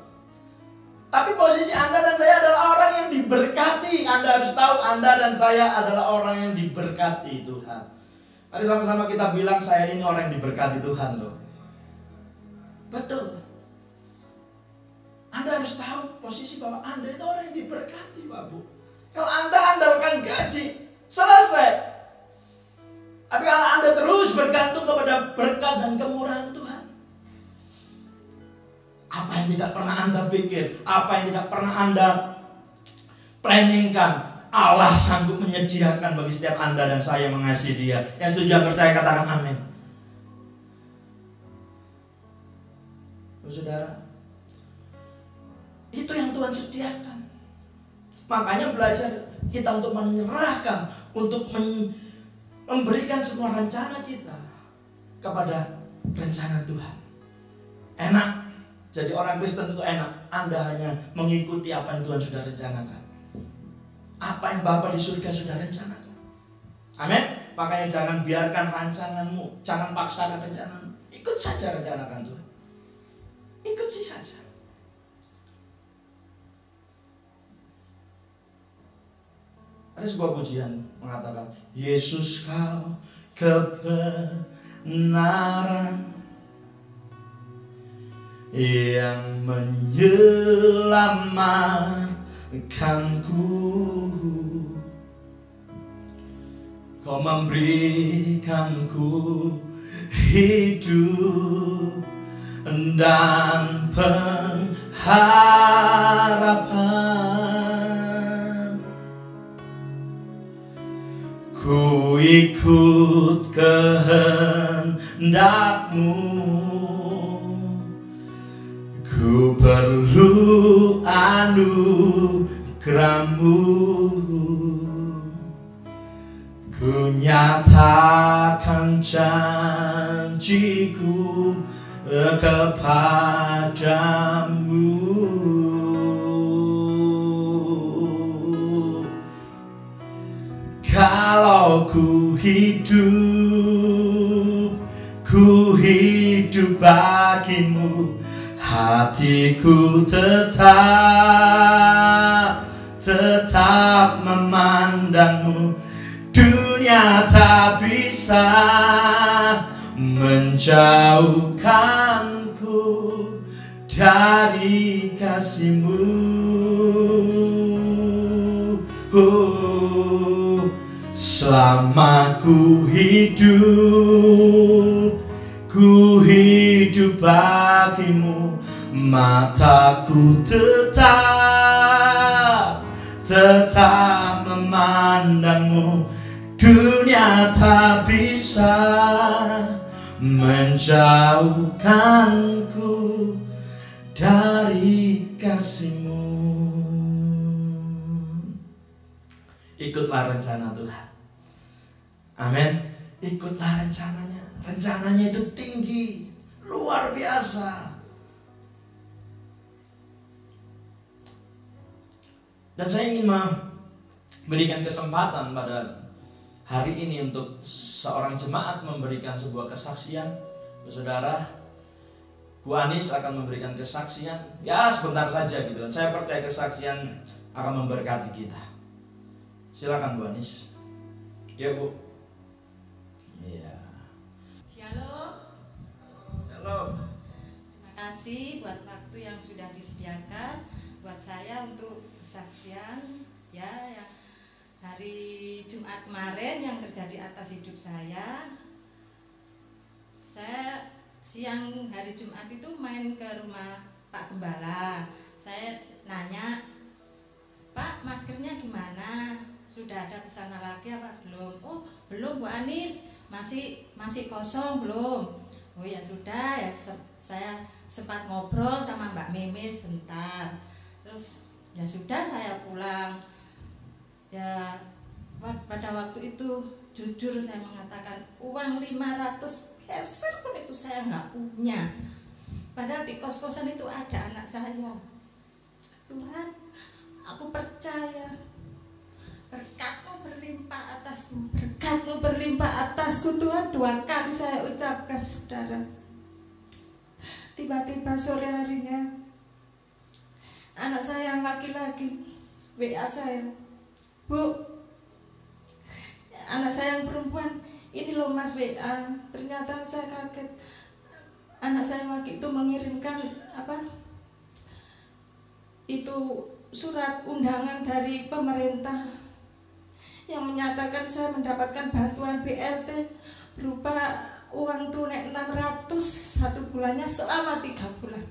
Tapi posisi Anda dan saya adalah orang yang diberkati. Anda harus tahu Anda dan saya adalah orang yang diberkati Tuhan. Mari sama-sama kita bilang, saya ini orang yang diberkati Tuhan loh. Betul. Anda harus tahu posisi bahwa Anda itu orang yang diberkati, Pak Bu. Kalau Anda andalkan gaji, selesai. Tapi kalau Anda terus bergantung kepada berkat dan kemurahan Tuhan, apa yang tidak pernah Anda pikir, apa yang tidak pernah Anda planningkan, Allah sanggup menyediakan bagi setiap Anda dan saya mengasihi Dia. Yang setuju yang percaya katakan amin. Saudara, itu yang Tuhan sediakan. Makanya belajar kita untuk menyerahkan, untuk memberikan semua rencana kita kepada rencana Tuhan. Enak, jadi orang Kristen itu enak. Anda hanya mengikuti apa yang Tuhan sudah rencanakan, apa yang Bapa di surga sudah rencanakan. Amin. Makanya jangan biarkan rancanganmu, jangan paksakan rencanamu, ikut saja rencanakan Tuhan. ikuti saja. Ada sebuah pujian mengatakan, Yesus kau kebenaran yang menyelamatkanku. Kau memberikanku hidup dan pengharapan. Ku ikut kehendak-Mu, ku perlu anugerah-Mu. Ku nyatakan janjiku kepadamu. Kalau ku hidup bagimu, hatiku tetap memandangmu. Dunia tak bisa menjauhkanku dari kasih-Mu. Selama ku hidup bagimu, mataku tetap memandangmu. Dunia tak bisa menjauhkanku dari kasih-Mu. Ikutlah rencana Tuhan. Amin. Ikutlah rencananya. Rencananya itu tinggi, luar biasa. Dan saya ingin memberikan kesempatan pada hari ini untuk seorang jemaat memberikan sebuah kesaksian. Saudara, Bu Anis akan memberikan kesaksian. Ya, sebentar saja gitu. Saya percaya kesaksian akan memberkati kita. Silakan Bu Anis. Ya, Bu. Iya. Shalom. Shalom. Terima kasih buat waktu yang sudah disediakan buat saya untuk kesaksian ya yang hari Jumat kemarin yang terjadi atas hidup saya. Saya siang hari Jumat itu main ke rumah Pak Gembala. Saya nanya, Pak, maskernya gimana? Sudah ada pesanan lagi apa belum? Oh, belum Bu Anis, masih kosong belum. Oh ya sudah ya, saya sempat ngobrol sama Mbak Memes sebentar. Terus ya sudah saya pulang. Ya pada waktu itu jujur saya mengatakan uang 500 peser pun itu saya nggak punya. Padahal di kos-kosan itu ada anak saya. Tuhan, aku percaya berkat-Mu berlimpah atasku, berkat-Mu berlimpah atasku Tuhan. 2 kali saya ucapkan, saudara. Tiba-tiba sore harinya anak saya yang laki-laki WA saya, Bu, anak saya yang perempuan, ini loh Mas WA. Ternyata saya kaget, anak saya yang laki itu mengirimkan itu surat undangan dari pemerintah yang menyatakan saya mendapatkan bantuan BLT berupa uang tunai 600 1 bulannya selama 3 bulan.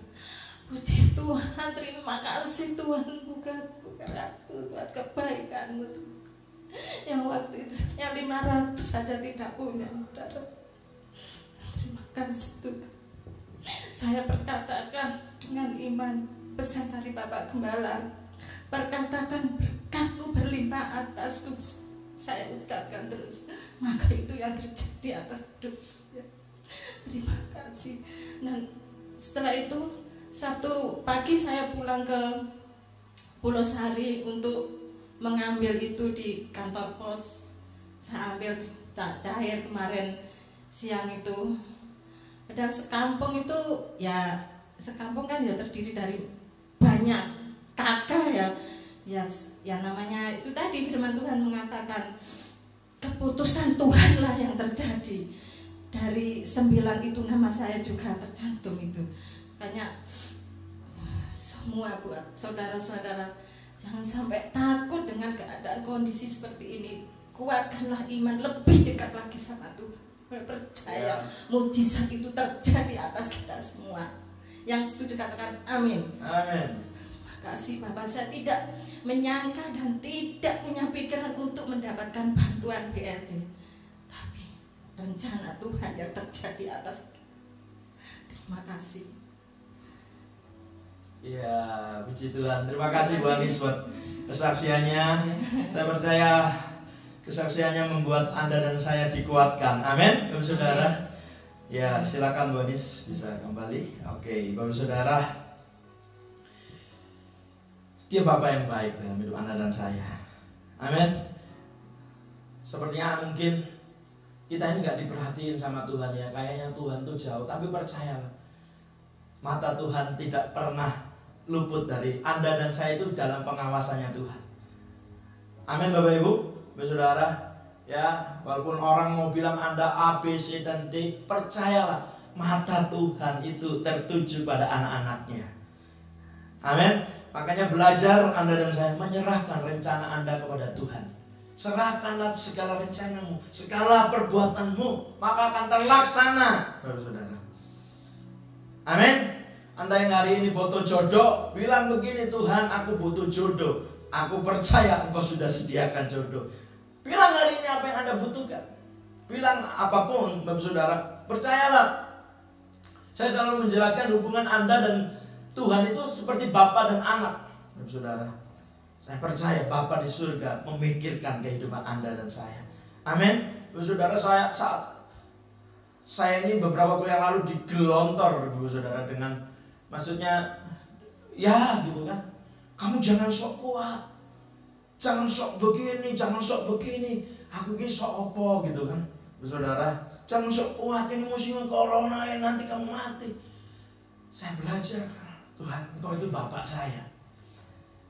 Puji Tuhan, terima kasih Tuhan, bukan buat kebaikan-Mu Tuhan. Yang waktu itu yang 500 saja tidak punya, saudara. Terima kasih Tuhan. Saya perkatakan dengan iman pesan dari Bapak Gembala, perkatakan berkat-Mu berlimpah atasku. Saya ucapkan terus, maka itu yang terjadi atas hidup saya. Terima kasih. Dan setelah itu Sabtu pagi saya pulang ke Pulau Sari untuk mengambil itu di kantor pos. Saya ambil cair kemarin siang itu. Padahal sekampung itu ya sekampung kan ya terdiri dari banyak kakak ya. Ya namanya itu tadi firman Tuhan mengatakan keputusan Tuhanlah yang terjadi. Dari 9 itu nama saya juga tercantum itu. Makanya semua buat saudara-saudara, jangan sampai takut dengan keadaan kondisi seperti ini. Kuatkanlah iman, lebih dekat lagi sama Tuhan. Percaya mujizat itu terjadi atas kita semua. Yang setuju katakan amin. Amin. Kasih Bapak, saya tidak menyangka dan tidak punya pikiran untuk mendapatkan bantuan BLT, tapi rencana Tuhan yang terjadi atas kita. Terima kasih. Ya, puji Tuhan. Terima kasih Bu Anis buat kesaksiannya. Saya percaya kesaksiannya membuat Anda dan saya dikuatkan. Amin, Bapak Saudara. Ya, silakan Bu Anis bisa kembali. Oke, Bapak Saudara. Dia Bapak yang baik dalam hidup Anda dan saya. Amin. Sepertinya mungkin kita ini gak diperhatiin sama Tuhan ya. Kayaknya Tuhan tuh jauh. Tapi percayalah, mata Tuhan tidak pernah luput dari Anda dan saya itu dalam pengawasannya Tuhan. Amin Bapak Ibu, Bapak Saudara. Ya, walaupun orang mau bilang Anda A, B, C, dan D, percayalah mata Tuhan itu tertuju pada anak-anaknya. Amin. Makanya belajar Anda dan saya menyerahkan rencana Anda kepada Tuhan. Serahkanlah segala rencanamu, segala perbuatanmu, maka akan terlaksana, Bapak Saudara. Amin. Anda yang hari ini butuh jodoh, bilang begini, Tuhan aku butuh jodoh. Aku percaya Engkau sudah sediakan jodoh. Bilang hari ini apa yang Anda butuhkan. Bilang apapun Bapak Saudara, percayalah. Saya selalu menjelaskan hubungan Anda dan Tuhan itu seperti Bapa dan anak, Bapak Saudara. Saya percaya Bapa di surga memikirkan kehidupan Anda dan saya. Amin. Bapak Saudara, saya ini beberapa waktu yang lalu digelontor, Bapak Saudara, dengan maksudnya ya gitu kan. Kamu jangan sok kuat. Jangan sok begini, jangan sok begini. Aku ini sok opo gitu kan. Bapak Saudara, jangan sok kuat, ini musim corona, nanti kamu mati. Saya belajar, Tuhan, Engkau itu Bapak saya.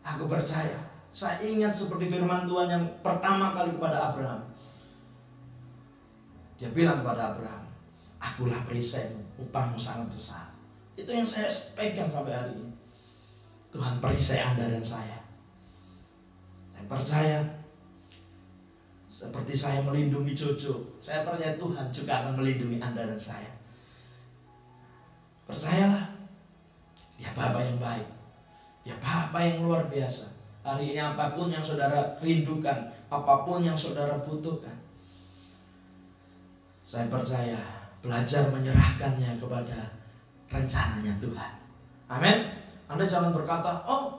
Aku percaya. Saya ingat seperti firman Tuhan yang pertama kali kepada Abraham. Dia bilang kepada Abraham, akulah perisaimu, upahmu sangat besar. Itu yang saya pegang sampai hari ini. Tuhan perisai Anda dan saya. Saya percaya. Seperti saya melindungi Jojo, saya percaya Tuhan juga akan melindungi Anda dan saya. Percayalah. Ya Bapa yang baik, ya Bapa yang luar biasa. Hari ini apapun yang saudara rindukan, apapun yang saudara butuhkan, saya percaya belajar menyerahkannya kepada rencananya Tuhan. Amin. Anda jangan berkata, oh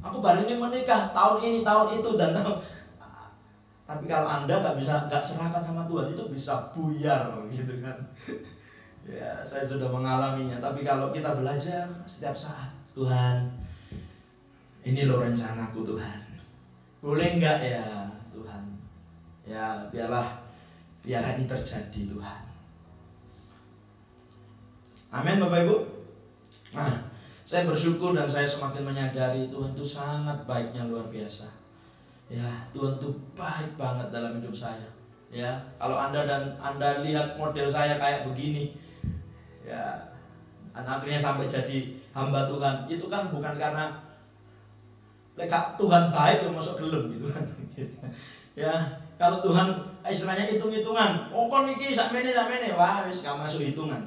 aku baru ini menikah, tahun ini, tahun itu, dan tahun. Tapi kalau Anda gak serahkan sama Tuhan, itu bisa buyar gitu kan. Ya, saya sudah mengalaminya. Tapi kalau kita belajar setiap saat, Tuhan, ini loh rencanaku Tuhan. Boleh enggak ya Tuhan? Ya, biar ini terjadi Tuhan. Amin Bapak Ibu. Nah, saya bersyukur dan saya semakin menyadari Tuhan itu sangat baiknya, luar biasa. Ya, Tuhan itu baik banget dalam hidup saya. Ya, kalau Anda lihat model saya kayak begini, ya, akhirnya sampai jadi hamba Tuhan, itu kan bukan karena Tuhan baik yang masuk gelem gitu kan. Ya, kalau Tuhan istilahnya hitung-hitungan, oh kon iki sakmene, wah wis gak masuk hitungan.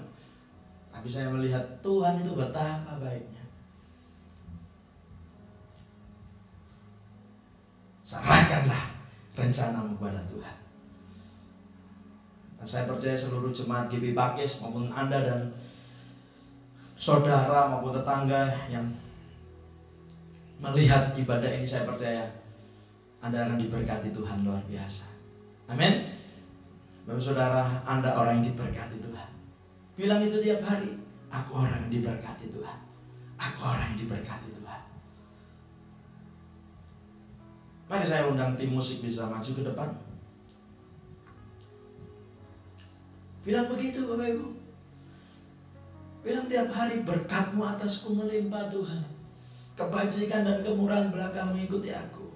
Tapi saya melihat Tuhan itu betapa baiknya. Serahkanlah rencanamu kepada Tuhan. Dan saya percaya seluruh jemaat GBI Pakis maupun Anda dan saudara maupun tetangga yang melihat ibadah ini, saya percaya Anda akan diberkati Tuhan luar biasa. Amin. Bapak Saudara, Anda orang yang diberkati Tuhan. Bilang itu tiap hari, aku orang yang diberkati Tuhan. Aku orang yang diberkati Tuhan. Mari saya undang tim musik bisa maju ke depan. Bilang begitu Bapak Ibu. Bilang tiap hari, berkat-Mu atasku melimpah Tuhan. Kebajikan dan kemurahan belaka mengikuti aku.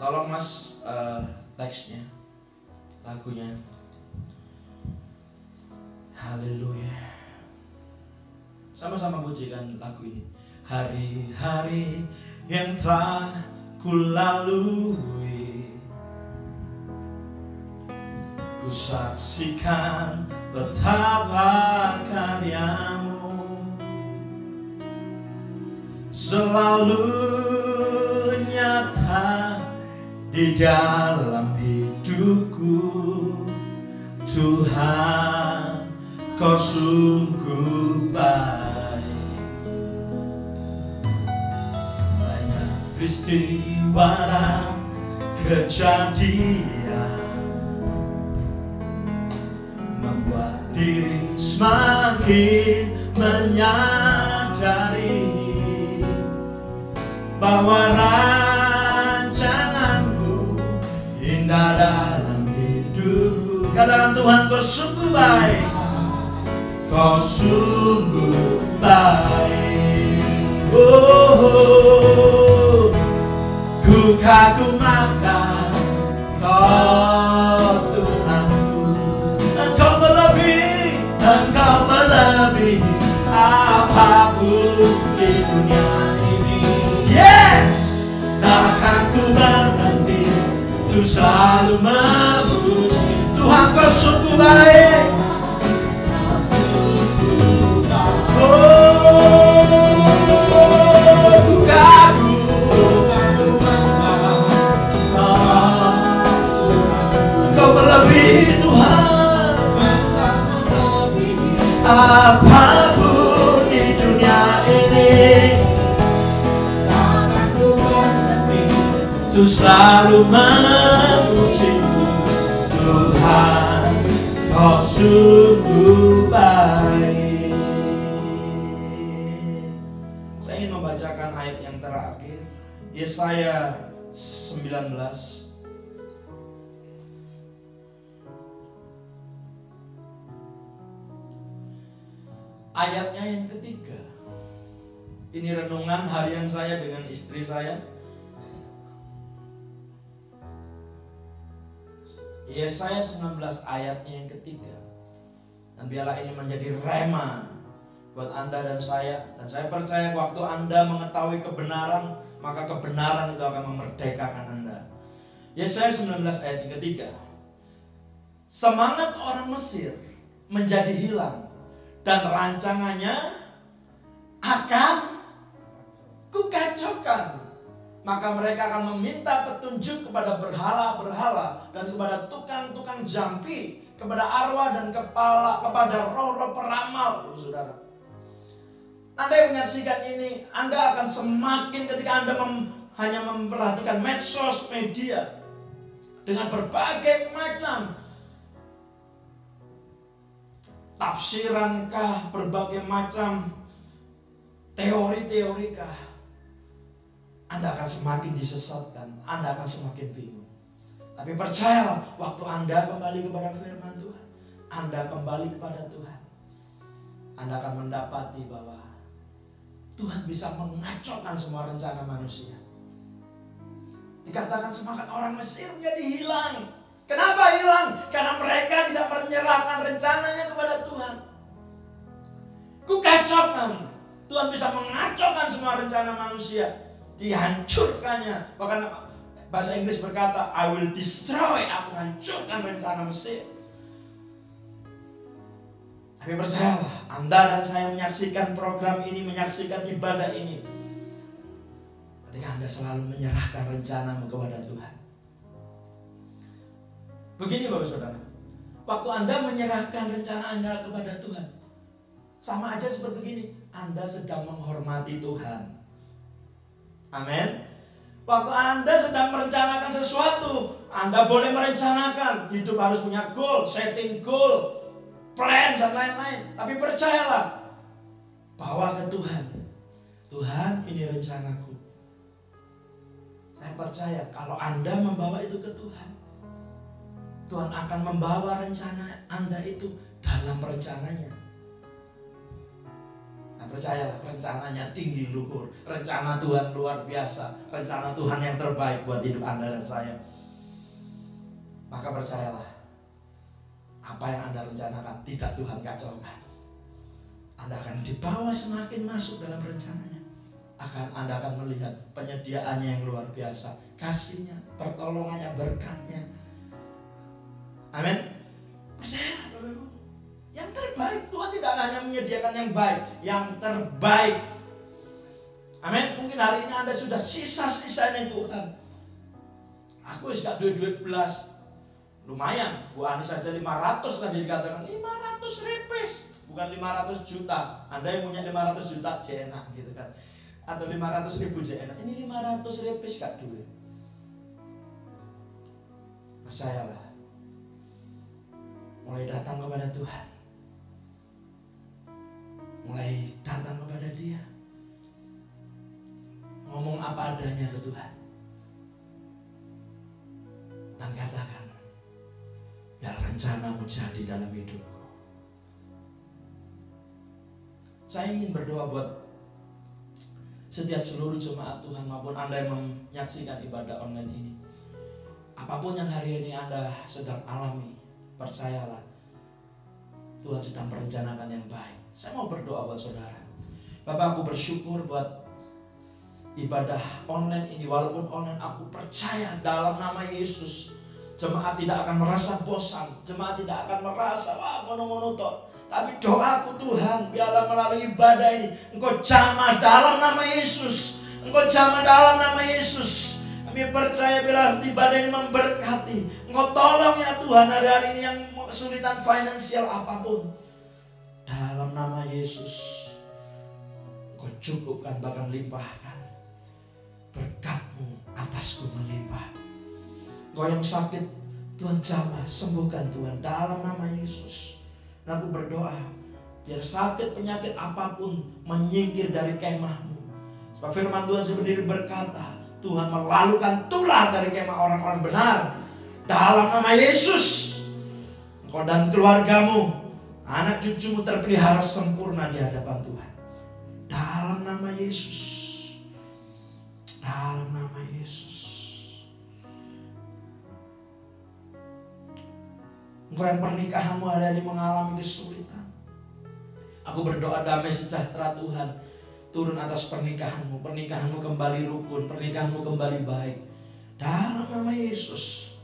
Tolong Mas teksnya, lagunya. Haleluya. Sama-sama pujikan lagu ini. Hari-hari yang telah kulalui, ku saksikan betapa karya-Mu selalu nyata di dalam hidupku. Tuhan, Kau sungguh baik. Banyak peristiwa dan kejadian membuat diri semakin menyadari bahwa rancangan-Mu indah dalam hidupku. Katakan, Tuhan, Kau sungguh baik. Kau sungguh baik. Oh, ku kagumkan Kau Tuhanku. Engkau melebihi apapun di dunia ini. Yes, takkan ku berhenti untuk selalu memuji Tuhan. Kau sungguh baik. Apapun di dunia ini, takkan ku berhenti untuk selalu memuji-Mu. Tuhan, Kau sungguh baik. Saya ingin membacakan ayat yang terakhir, Yesaya 19. Ayatnya yang ketiga. Ini renungan harian saya dengan istri saya. Yesaya 19 ayatnya yang ketiga. Dan biarlah ini menjadi rema buat Anda dan saya. Dan saya percaya waktu Anda mengetahui kebenaran, maka kebenaran itu akan memerdekakan Anda. Yesaya 19 ayat yang ketiga. Semangat orang Mesir menjadi hilang, dan rancangannya akan kukacaukan. Maka mereka akan meminta petunjuk kepada berhala-berhala dan kepada tukang-tukang jampi, kepada arwah dan kepada roh-roh peramal. Saudara, Anda yang menyaksikan ini, Anda akan semakin ketika Anda hanya memperhatikan medsos, media dengan berbagai macam tafsirankah, berbagai macam teori-teorikah, Anda akan semakin disesatkan, Anda akan semakin bingung. Tapi percayalah, waktu Anda kembali kepada firman Tuhan, Anda kembali kepada Tuhan, Anda akan mendapati bahwa Tuhan bisa mengacaukan semua rencana manusia. Dikatakan semangat orang Mesir menjadi hilang. Kenapa hilang? Karena mereka tidak menyerahkan rencananya kepada Tuhan. Kukacaukan. Tuhan bisa mengacaukan semua rencana manusia, dihancurkannya. Bahkan bahasa Inggris berkata, I will destroy, aku hancurkan rencana Mesir. Tapi percayalah, Anda dan saya menyaksikan program ini, menyaksikan ibadah ini, ketika Anda selalu menyerahkan rencanamu kepada Tuhan. Begini Bapak Saudara, waktu Anda menyerahkan rencana Anda kepada Tuhan, sama aja seperti begini, Anda sedang menghormati Tuhan. Amin. Waktu Anda sedang merencanakan sesuatu, Anda boleh merencanakan, hidup harus punya goal, setting goal, plan dan lain-lain. Tapi percayalah, bawa ke Tuhan. Tuhan, ini rencanaku. Saya percaya kalau Anda membawa itu ke Tuhan, Tuhan akan membawa rencana Anda itu dalam rencananya. Nah, percayalah, rencananya tinggi luhur, rencana Tuhan luar biasa, rencana Tuhan yang terbaik buat hidup Anda dan saya. Maka percayalah, apa yang Anda rencanakan tidak Tuhan kacaukan. Anda akan dibawa semakin masuk dalam rencananya. Anda akan melihat penyediaannya yang luar biasa, kasihnya, pertolongannya, berkatnya. Amin. Percayalah Bapak Ibu, yang terbaik. Tuhan tidak hanya menyediakan yang baik, yang terbaik. Amin. Mungkin hari ini Anda sudah sisa-sisanya Tuhan. Aku sudah duit belas. Lumayan, Bu Ani saja 500 tadi dikatakan, 500 repes, bukan 500 juta. Anda yang punya 500 juta enak gitu kan, atau 500 ribu enak. Ini 500 repes Kak duit. Percayalah, mulai datang kepada Tuhan, mulai datang kepada Dia, ngomong apa adanya ke Tuhan, dan katakan, biar rencanamu jadi dalam hidupku. Saya ingin berdoa buat setiap seluruh jemaat Tuhan maupun Anda yang menyaksikan ibadah online ini. Apapun yang hari ini Anda sedang alami, percayalah, Tuhan sedang merencanakan yang baik. Saya mau berdoa buat saudara. Bapak, aku bersyukur buat ibadah online ini. Walaupun online, aku percaya dalam nama Yesus, jemaat tidak akan merasa bosan, jemaat tidak akan merasa monoton. Tapi doaku Tuhan, biarlah melalui ibadah ini Engkau jamah dalam nama Yesus, Engkau jamah dalam nama Yesus. Kami percaya bila ibadah ini memberkati, Engkau tolong ya Tuhan hari-hari ini yang kesulitan finansial apapun, dalam nama Yesus Engkau cukupkan, bahkan limpahkan berkat-Mu atasku melimpah. Engkau yang sakit Tuhan jamah, sembuhkan Tuhan dalam nama Yesus. Dan aku berdoa biar sakit penyakit apapun menyingkir dari kemah-Mu. Sebab firman Tuhan sendiri berkata, Tuhan melalukan tulah dari kemah orang-orang benar. Dalam nama Yesus, engkau dan keluargamu, anak cucumu terpelihara sempurna di hadapan Tuhan. Dalam nama Yesus, dalam nama Yesus. Engkau yang pernikahanmu hari-hari mengalami kesulitan, aku berdoa damai sejahtera Tuhan turun atas pernikahanmu. Pernikahanmu kembali rukun, pernikahanmu kembali baik dalam nama Yesus.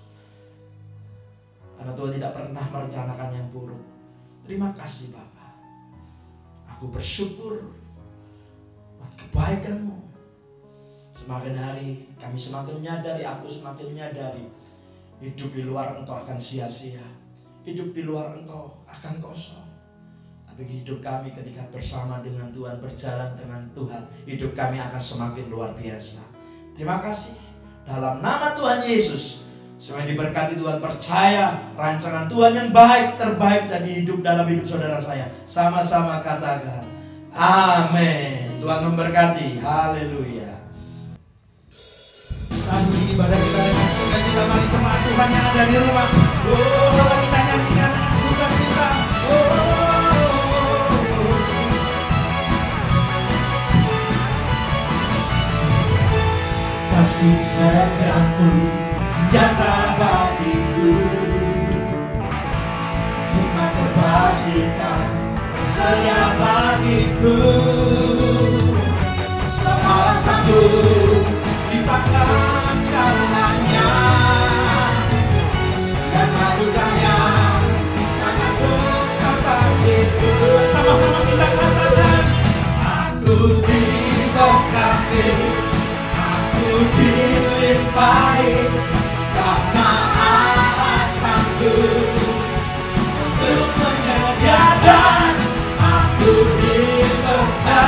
Karena Tuhan tidak pernah merencanakan yang buruk. Terima kasih Bapa. Aku bersyukur buat kebaikan-Mu. Semakin hari kami semakin menyadari, aku semakin menyadari, hidup di luar Engkau akan sia-sia. Hidup di luar Engkau akan kosong. Tapi hidup kami ketika bersama dengan Tuhan, berjalan dengan Tuhan, hidup kami akan semakin luar biasa. Terima kasih. Dalam nama Tuhan Yesus, semua yang diberkati Tuhan, percaya rancangan Tuhan yang baik, terbaik jadi hidup dalam hidup saudara saya. Sama-sama katakan amin. Tuhan memberkati. Haleluya. Lagu ibadah kita dengan sukacita, mari jemaat Tuhan yang ada di rumah. Coba kita nyanyikan dengan sukacita. Kasih setiamu nyata bagiku, hikmat kebajikan tersedia bagiku. Semua sanggup dipakai segalanya, dan anugerahnya sangat besar bagiku. Sama-sama kita katakan, aku diberkati, aku dilimpahi, karena Allah sanggup untuk menyediakan. Aku diberkati,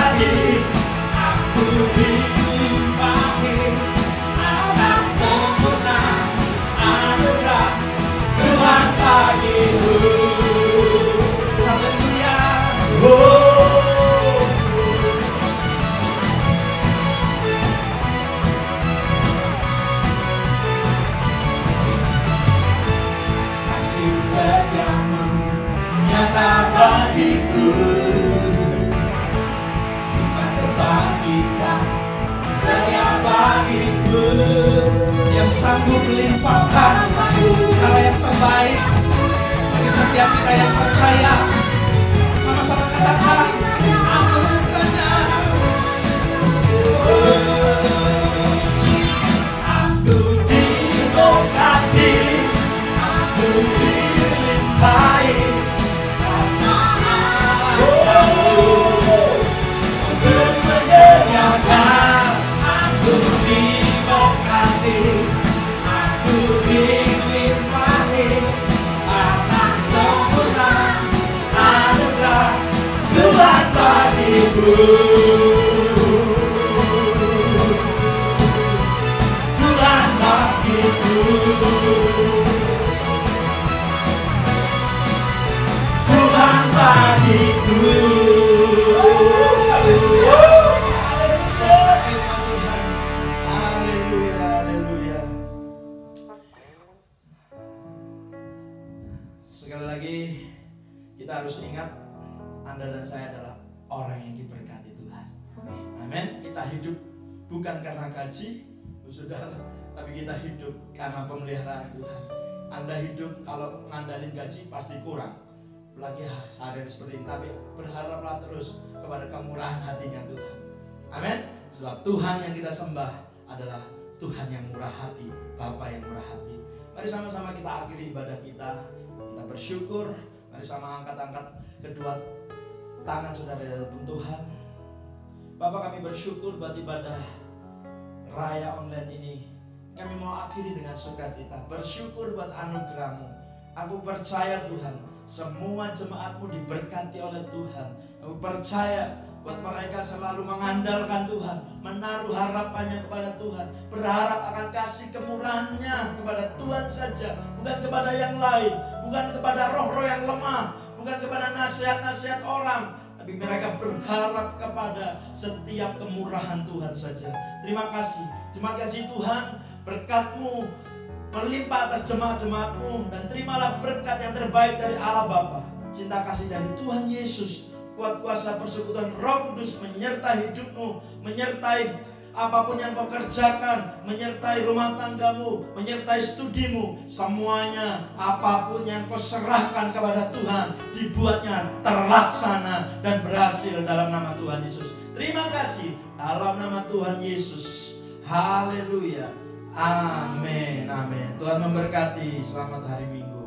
bagiku, limpah kebajikan setiap bagiku. Dia sanggup melimpahkan segala yang terbaik bagi setiap kita yang percaya. Sama-sama katakan anugerahnya. Aku diberkati, aku dilimpahi, untuk menyediakan. Aku diberkati, aku dilimpahi, atas sempurna anugerah Tuhan bagiku. Tuhan bagiku, Tuhan bagiku. Haleluya, haleluya. Sekali lagi kita harus ingat, Anda dan saya adalah orang yang diberkati Tuhan. Amin. Kita hidup bukan karena gaji, saudara, tapi kita hidup karena pemeliharaan Tuhan. Anda hidup kalau ngandalin gaji pasti kurang, apalagi seharian seperti ini. Tapi berharaplah terus kepada kemurahan hatinya Tuhan. Amin. Sebab Tuhan yang kita sembah adalah Tuhan yang murah hati, Bapa yang murah hati. Mari sama-sama kita akhiri ibadah kita. Kita bersyukur. Mari sama angkat kedua tangan saudara di hadapan Tuhan. Bapa, kami bersyukur buat ibadah raya online ini. Kami mau akhiri dengan sukacita, bersyukur buat anugerah-Mu. Aku percaya Tuhan, semua jemaat-Mu diberkati oleh Tuhan. Aku percaya buat mereka selalu mengandalkan Tuhan, menaruh harapannya kepada Tuhan, berharap akan kasih kemurahan-Nya kepada Tuhan saja, bukan kepada yang lain, bukan kepada roh-roh yang lemah, bukan kepada nasihat-nasihat orang, tapi mereka berharap kepada setiap kemurahan Tuhan saja. Terima kasih Tuhan, berkat-Mu melimpah atas jemaat-jemaat-Mu, dan terimalah berkat yang terbaik dari Allah Bapa, cinta kasih dari Tuhan Yesus, kuat kuasa persekutuan Roh Kudus menyertai hidup-Mu, menyertai apapun yang kau kerjakan, menyertai rumah tanggamu, menyertai studimu, semuanya apapun yang kau serahkan kepada Tuhan, dibuatnya terlaksana dan berhasil dalam nama Tuhan Yesus. Terima kasih dalam nama Tuhan Yesus. Haleluya. Amin. Amin. Tuhan memberkati. Selamat hari Minggu.